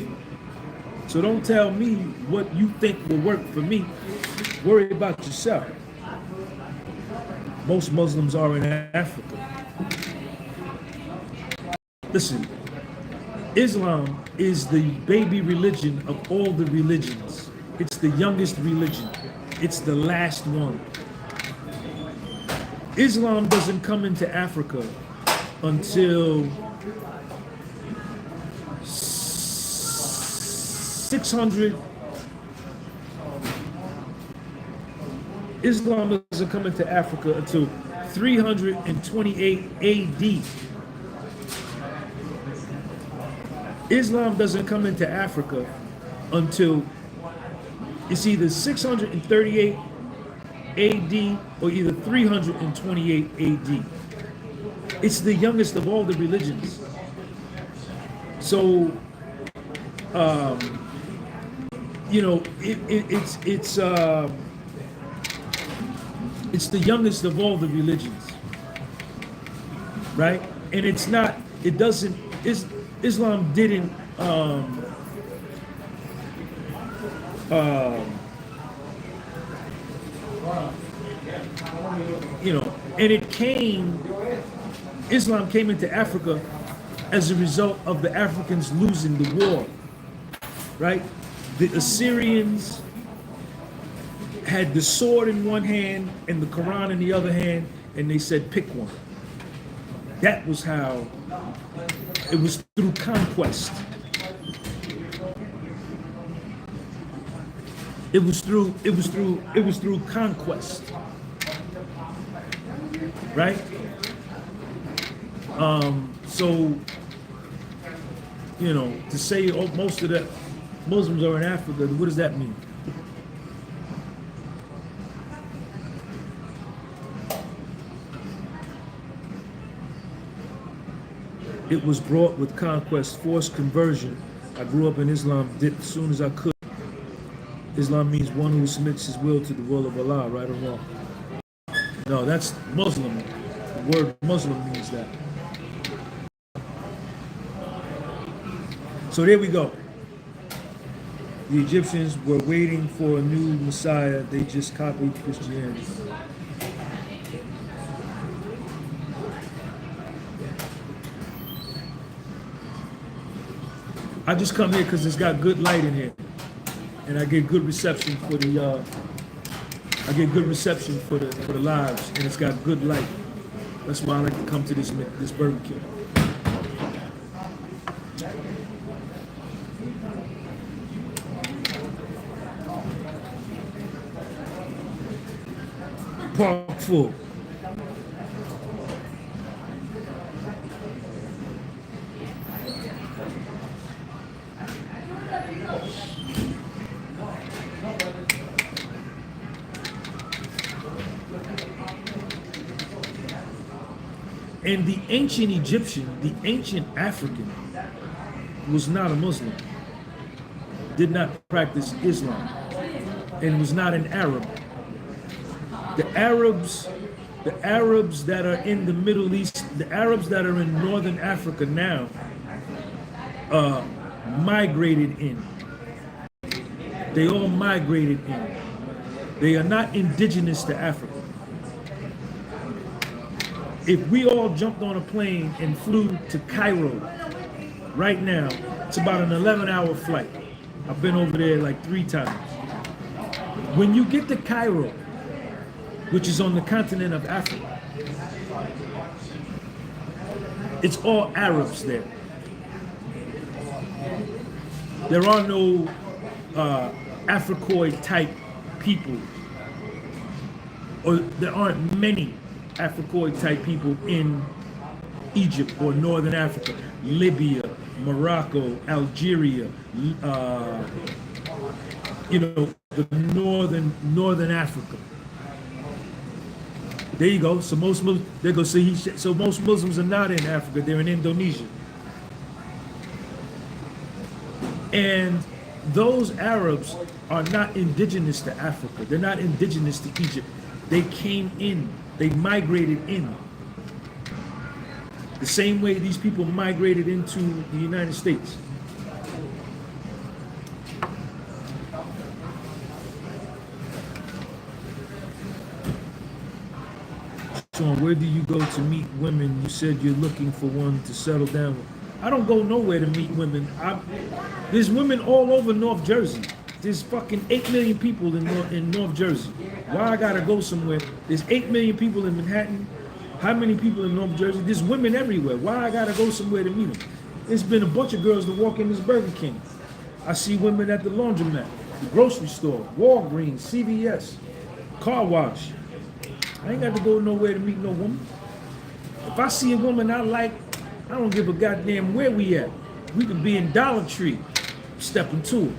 So don't tell me what you think will work for me. Worry about yourself. Most Muslims are in Africa. Listen, Islam is the baby religion of all the religions. It's the youngest religion. It's the last one. Islam doesn't come into Africa until 600. Islam doesn't come into Africa until 328 AD. Islam doesn't come into Africa until it's either 638 AD or either 328 AD. It's the youngest of all the religions. So, you know, it's the youngest of all the religions, right? And it's not. It doesn't. Islam didn't. You know, and Islam came into Africa as a result of the Africans losing the war, right? The Assyrians had the sword in one hand and the Quran in the other hand, and they said, pick one. That was how, it was through conquest. It was through conquest, right? So, you know, to say most of the Muslims are in Africa, what does that mean? It was brought with conquest, forced conversion. I grew up in Islam, did as soon as I could. Islam means one who submits his will to the will of Allah, right or wrong? No, that's Muslim. The word Muslim means that. So there we go. The Egyptians were waiting for a new Messiah. They just copied Christianity. I just come here because it's got good light in here. And I get good reception for the lives, and it's got good light. That's why I like to come to this Burger King. Park full. And the ancient Egyptian, the ancient African, was not a Muslim, did not practice Islam, and was not an Arab. The Arabs that are in the Middle East, the Arabs that are in northern Africa now migrated in. They all migrated in. They are not indigenous to Africa. If we all jumped on a plane and flew to Cairo right now, it's about an 11-hour flight. I've been over there like 3 times. When you get to Cairo, which is on the continent of Africa, it's all Arabs there. There are no Africoid type people, or there aren't many Africoid type people in Egypt or Northern Africa, Libya, Morocco, Algeria, the northern Africa. There you go. So most most Muslims are not in Africa. They're in Indonesia. And those Arabs are not indigenous to Africa. They're not indigenous to Egypt. They came in. They migrated in. The same way these people migrated into the United States. Sean, where do you go to meet women? You said you're looking for one to settle down with. I don't go nowhere to meet women. There's women all over North Jersey. There's fucking 8 million people in North Jersey. Why I gotta go somewhere? There's 8 million people in Manhattan. How many people in North Jersey? There's women everywhere. Why I gotta go somewhere to meet them? There's been a bunch of girls that walk in this Burger King. I see women at the laundromat, the grocery store, Walgreens, CVS, car wash. I ain't got to go nowhere to meet no woman. If I see a woman I like, I don't give a goddamn where we at. We could be in Dollar Tree, stepping to it.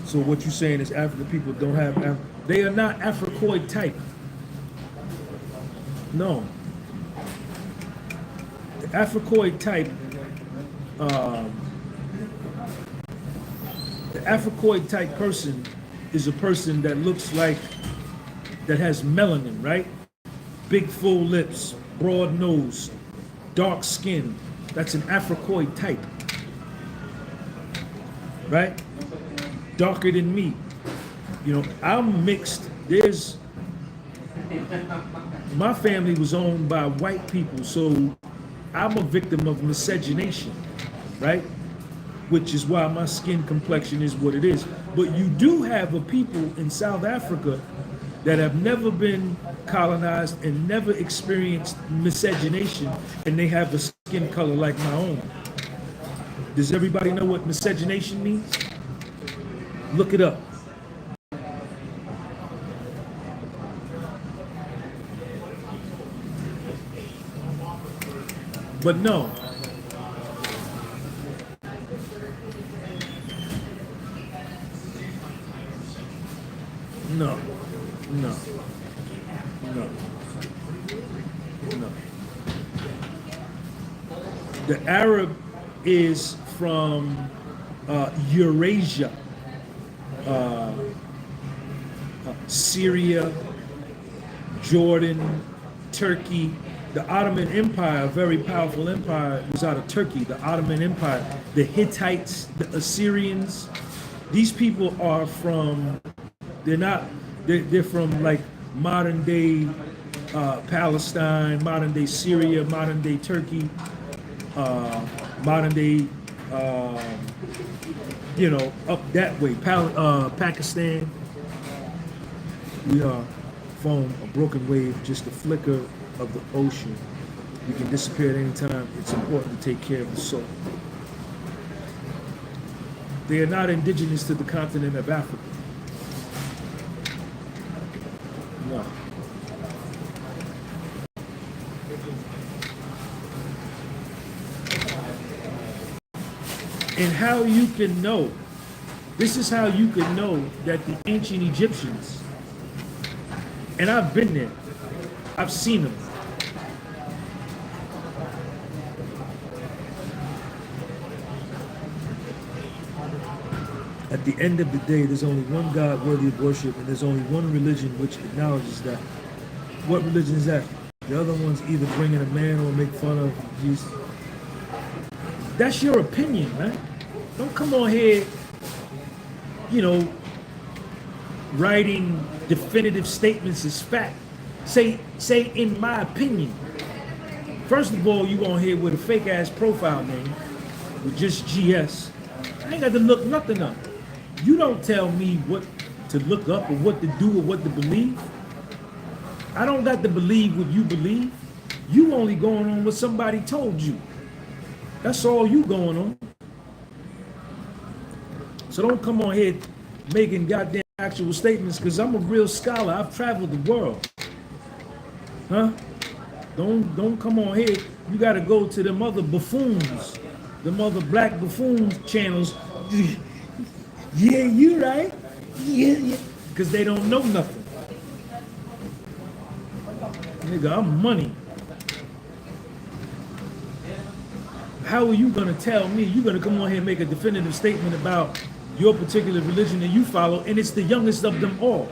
So what you're saying is African people don't have, they are not Africoid type. No. The Africoid type, the Africoid type person is a person that looks like, that has melanin, right? Big full lips, broad nose, dark skin. That's an Africoid type, right? Darker than me. I'm mixed. My family was owned by white people, so I'm a victim of miscegenation, right? Which is why my skin complexion is what it is. But you do have a people in South Africa that have never been colonized and never experienced miscegenation, and they have a skin color like my own. Does everybody know what miscegenation means? Look it up. But no. No. The Arab is from Eurasia. Syria, Jordan, Turkey. The Ottoman Empire, a very powerful empire, was out of Turkey. The Ottoman Empire, the Hittites, the Assyrians. These people are from, they're from like modern day Palestine, modern day Syria, modern day Turkey, modern day, up that way, Pakistan. We are foam, a broken wave, just a flicker of the ocean. We can disappear at any time. It's important to take care of the soul. They are not indigenous to the continent of Africa. No. And how you can know, this is how you can know that the ancient Egyptians, and I've been there, I've seen them. At the end of the day, there's only one God worthy of worship, and there's only one religion which acknowledges that. What religion is that? The other one's either bringing a man or make fun of Jesus. That's your opinion, man. Don't come on here, you know, writing definitive statements as fact. Say, in my opinion. First of all, you on here with a fake ass profile name, with just GS. I ain't got to look nothing up. You don't tell me what to look up or what to do or what to believe. I don't got to believe what you believe. You only going on what somebody told you. That's all you going on. So don't come on here making goddamn actual statements, because I'm a real scholar. I've traveled the world. Huh? Don't come on here. You got to go to them other buffoons, them other black buffoon channels. Yeah, you right. Yeah. Because they don't know nothing. Nigga, I'm money. How are you gonna tell me? You're gonna come on here and make a definitive statement about your particular religion that you follow, and it's the youngest of them all.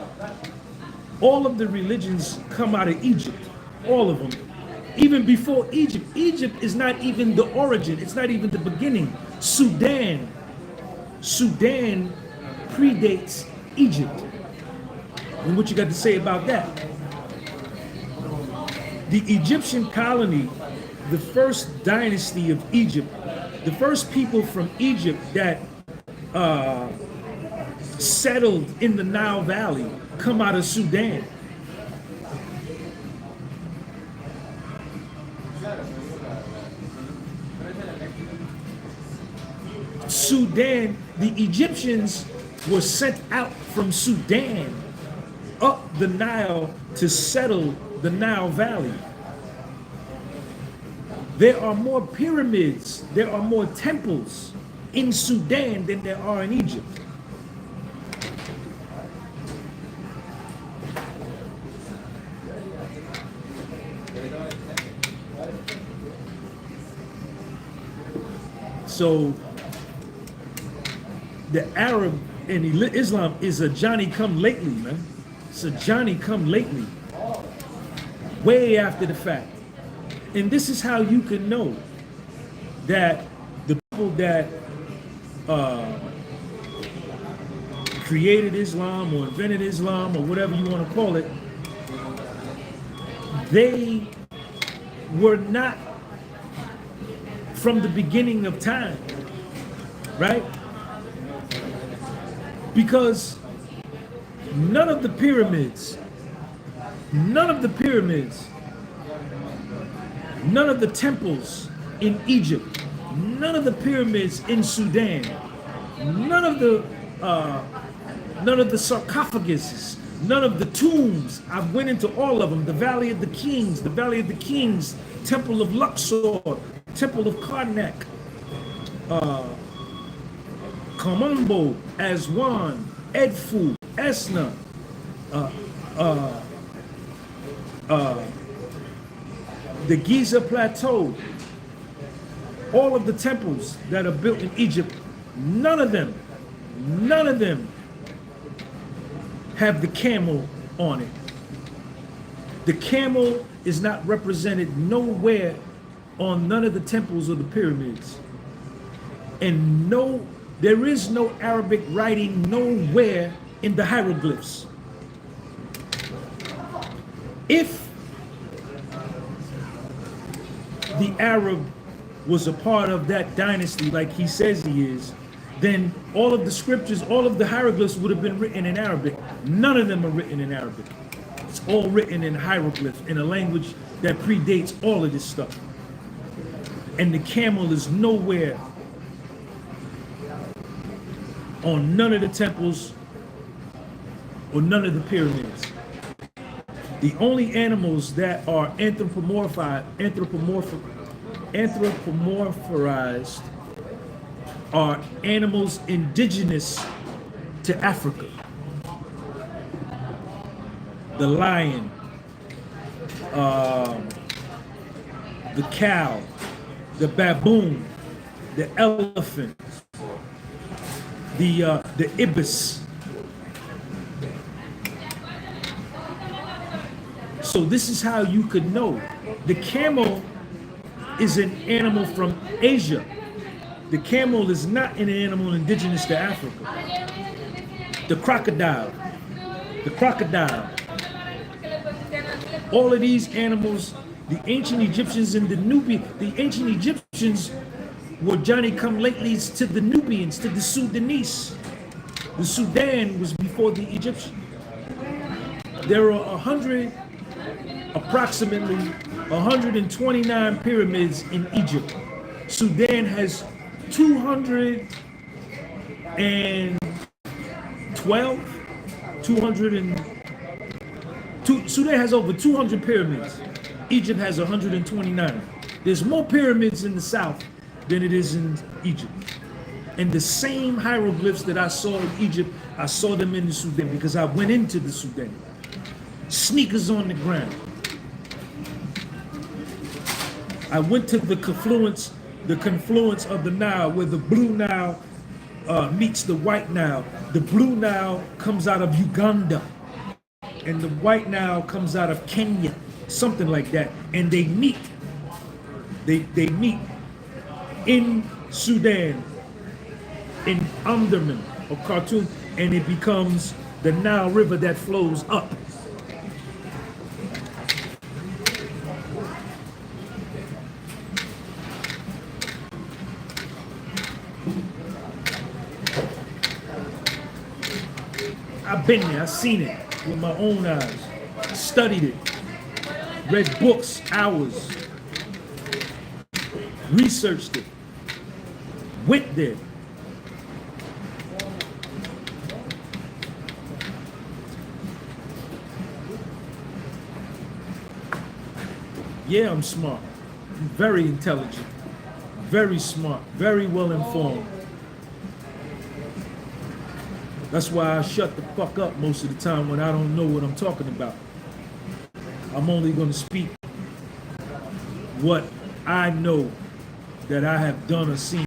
All of the religions come out of Egypt. All of them. Even before Egypt. Egypt is not even the origin. It's not even the beginning. Sudan predates Egypt. And what you got to say about that? The Egyptian colony, the first dynasty of Egypt, the first people from Egypt that settled in the Nile Valley come out of Sudan. Sudan, the Egyptians were sent out from Sudan up the Nile to settle the Nile Valley. There are more pyramids, there are more temples in Sudan than there are in Egypt. So the Arab and Islam is a Johnny come lately, man. It's a Johnny come lately. Way after the fact. And this is how you can know that the people that created Islam or invented Islam or whatever you want to call it, they were not from the beginning of time, right? Because none of the pyramids, none of the temples in Egypt, none of the pyramids in Sudan, none of the sarcophaguses, none of the tombs. I've went into all of them. The Valley of the Kings, Temple of Luxor, Temple of Karnak, Kamambo, Aswan, Edfu, Esna, the Giza Plateau, all of the temples that are built in Egypt, none of them have the camel on it. The camel is not represented nowhere on none of the temples or the pyramids. And there is no Arabic writing nowhere in the hieroglyphs. If the Arab was a part of that dynasty like he says he is, then all of the scriptures, all of the hieroglyphs would have been written in Arabic. None of them are written in Arabic. It's all written in hieroglyphs, in a language that predates all of this stuff. And the camel is nowhere on none of the temples or none of the pyramids. The only animals that are anthropomorphized are animals indigenous to Africa. The lion, the cow, the baboon, the elephant, the ibis. So this is how you could know. The camel is an animal from Asia. The camel is not an animal indigenous to Africa. The crocodile. All of these animals, the ancient Egyptians and the Nubians, the ancient Egyptians were Johnny-come-latelys to the Nubians, to the Sudanese. The Sudan was before the Egyptians. There are approximately 129 pyramids in Egypt. Sudan has 212, 202. Sudan has over 200 pyramids. Egypt has 129. There's more pyramids in the south than it is in Egypt. And the same hieroglyphs that I saw in Egypt, I saw them in the Sudan because I went into the Sudan. Sneakers on the ground. I went to the confluence of the Nile, where the Blue Nile meets the White Nile. The Blue Nile comes out of Uganda, and the White Nile comes out of Kenya, something like that. And they meet. They meet in Sudan, in Omdurman or Khartoum, and it becomes the Nile River that flows up. I've been there, I've seen it with my own eyes, studied it, read books, hours, researched it, went there. Yeah, I'm smart, I'm very intelligent, very smart, very well informed. That's why I shut the fuck up most of the time when I don't know what I'm talking about. I'm only going to speak what I know that I have done or seen.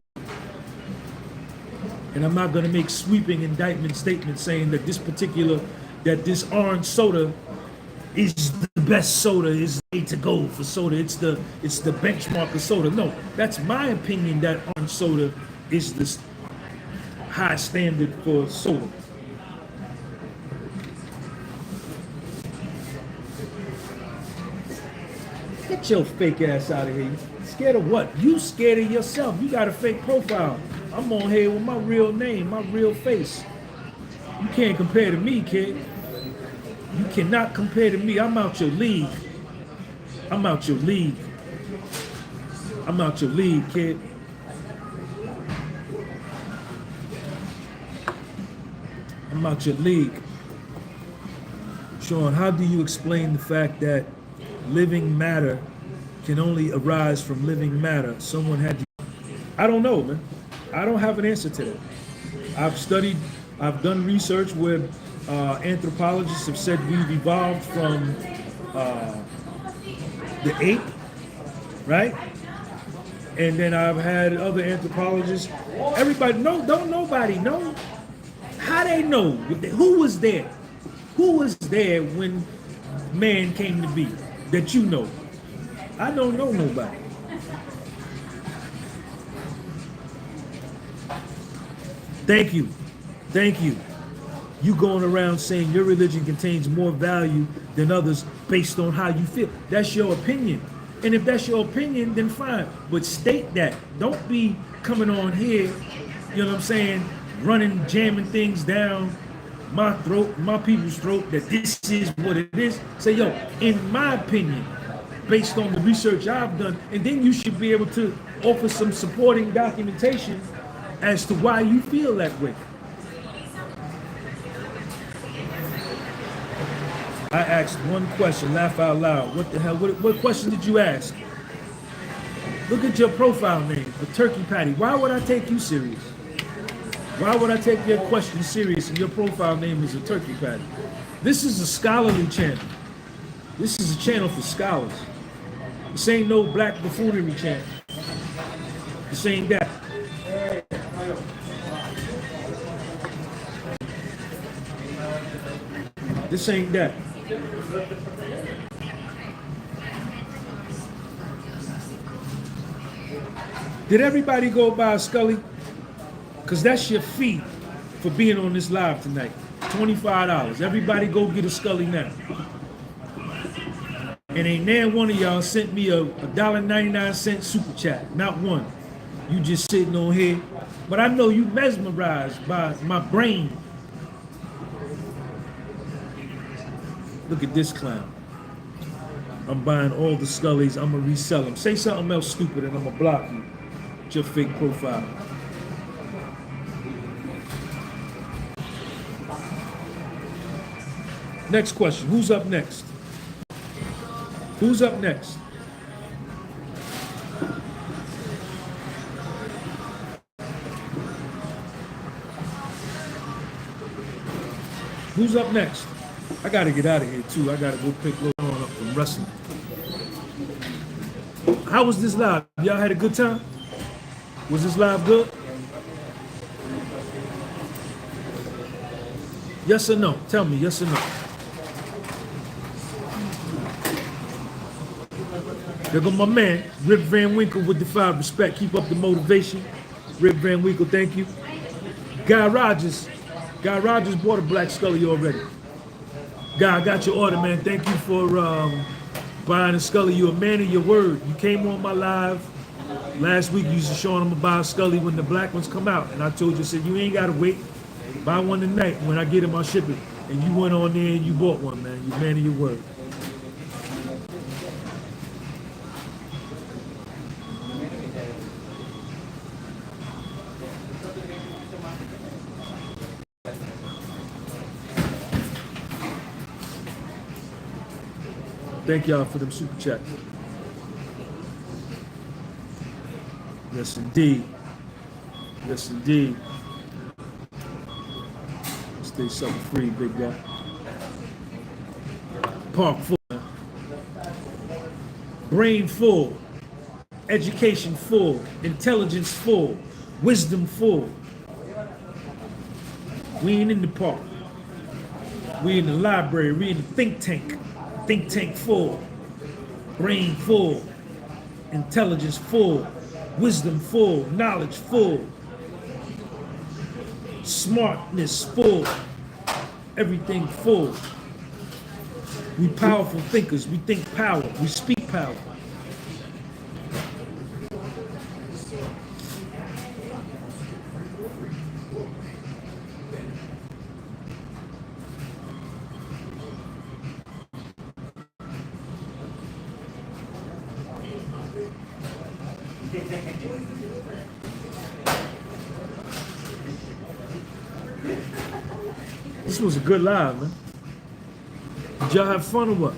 And I'm not going to make sweeping indictment statements saying that this orange soda is the best soda, is the way to go for soda. It's the benchmark of soda. No, that's my opinion that orange soda is the high standard for soda. Get your fake ass out of here. Scared of what? You scared of yourself. You got a fake profile. I'm on here with my real name, my real face. You can't compare to me, kid. You cannot compare to me. I'm out your league. I'm out your league. I'm out your league, kid. I'm out your league. Sean, how do you explain the fact that living matter can only arise from living matter? Someone had to... I don't know, man. I don't have an answer to that. I've done research where anthropologists have said we've evolved from the ape, right? And then I've had other anthropologists. Everybody, nobody know. How they know? Who was there? Who was there when man came to be? That you know? I don't know nobody. Thank you. Thank you. You going around saying your religion contains more value than others based on how you feel. That's your opinion. And if that's your opinion, then fine. But state that. Don't be coming on here, you know what I'm saying, running, jamming things down my throat, my people's throat, that this is what it is. Say, yo, in my opinion, based on the research I've done, and then you should be able to offer some supporting documentation as to why you feel that way. I asked one question, laugh out loud. What the hell? What question did you ask? Look at your profile name, a turkey patty. Why would I take you serious? Why would I take your question serious and your profile name is a turkey patty? This is a scholarly channel. This is a channel for scholars. This ain't no black buffoonery channel. This ain't that. This ain't that. Did everybody go buy a Scully? Because that's your fee for being on this live tonight. $25. Everybody go get a Scully now. And ain't nan one of y'all sent me a $1.99 super chat. Not one. You just sitting on here. But I know you mesmerized by my brain. Look at this clown. I'm buying all the Scullys. I'm going to resell them. Say something else stupid and I'm going to block you. It's your fake profile. Next question. Who's up next? Who's up next? Who's up next? I gotta get out of here too. I gotta go pick Lil on up from wrestling. How was this live? Y'all had a good time? Was this live good? Yes or no? Tell me, yes or no? There go my man, Rip Van Winkle with Defy Respect. Keep up the motivation. Rip Van Winkle, thank you. Guy Rogers bought a Black Scully already. Guy, I got your order, man. Thank you for buying a Scully. You're a man of your word. You came on my live last week. You was showing them about a Scully when the black ones come out. And I told you, I said, you ain't got to wait. Buy one tonight. When I get them, I'll ship it. And you went on there and you bought one, man. You're a man of your word. Thank y'all for them super chats. Yes, indeed. Yes, indeed. Stay something free, big guy. Park full. Brain full. Education full. Intelligence full. Wisdom full. We ain't in the park. We in the library. We in the think tank. Think tank full, brain full, intelligence full, wisdom full, knowledge full, smartness full, everything full. We powerful thinkers. We think power. We speak power. This was a good live, man. Did y'all have fun or what?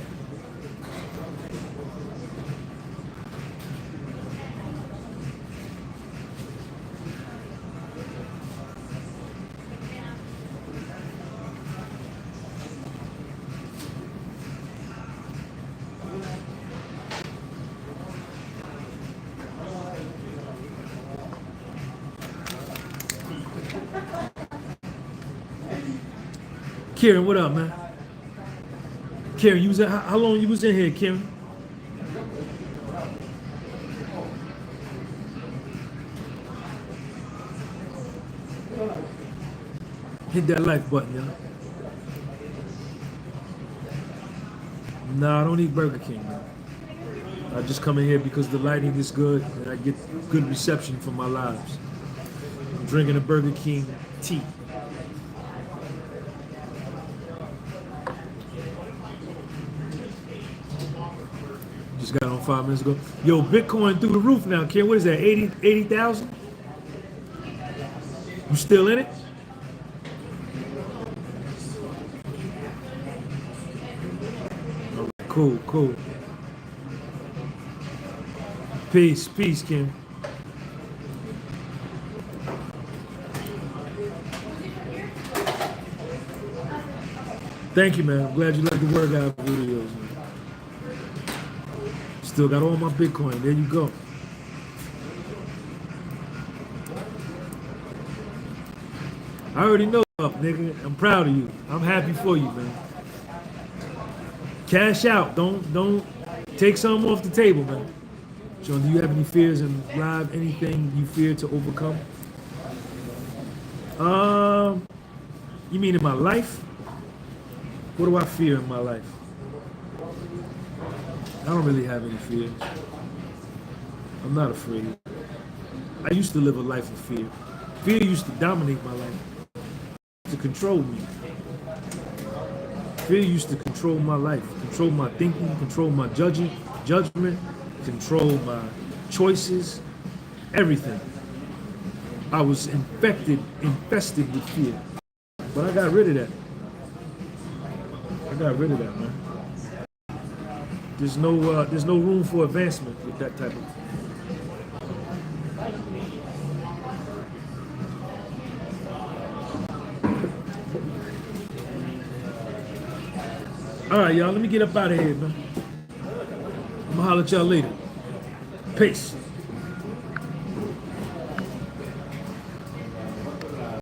Kieran, what up, man? Kieran, you was how long you was in here, Kieran? Hit that like button, y'all. Nah, I don't eat Burger King, man. I just come in here because the lighting is good and I get good reception from my lives. I'm drinking a Burger King tea. Just got on 5 minutes ago. Yo, Bitcoin through the roof now, Ken. What is that, 80,000? You still in it? Cool, cool. Peace, peace, Ken. Thank you, man. I'm glad you like the workout videos, man. Still got all my Bitcoin. There you go. I already know up, nigga. I'm proud of you. I'm happy for you, man. Cash out. Don't take something off the table, man. Sean, do you have any fears in live? Anything you fear to overcome? You mean in my life? What do I fear in my life? I don't really have any fears. I'm not afraid. I used to live a life of fear. Fear used to dominate my life, to control me. Fear used to control my life, control my thinking, control my judgment, control my choices, everything. I was infested with fear. But I got rid of that. I got rid of that, man. There's no room for advancement with that type of. All right, y'all. Let me get up out of here, man. I'm gonna holler at y'all later. Peace.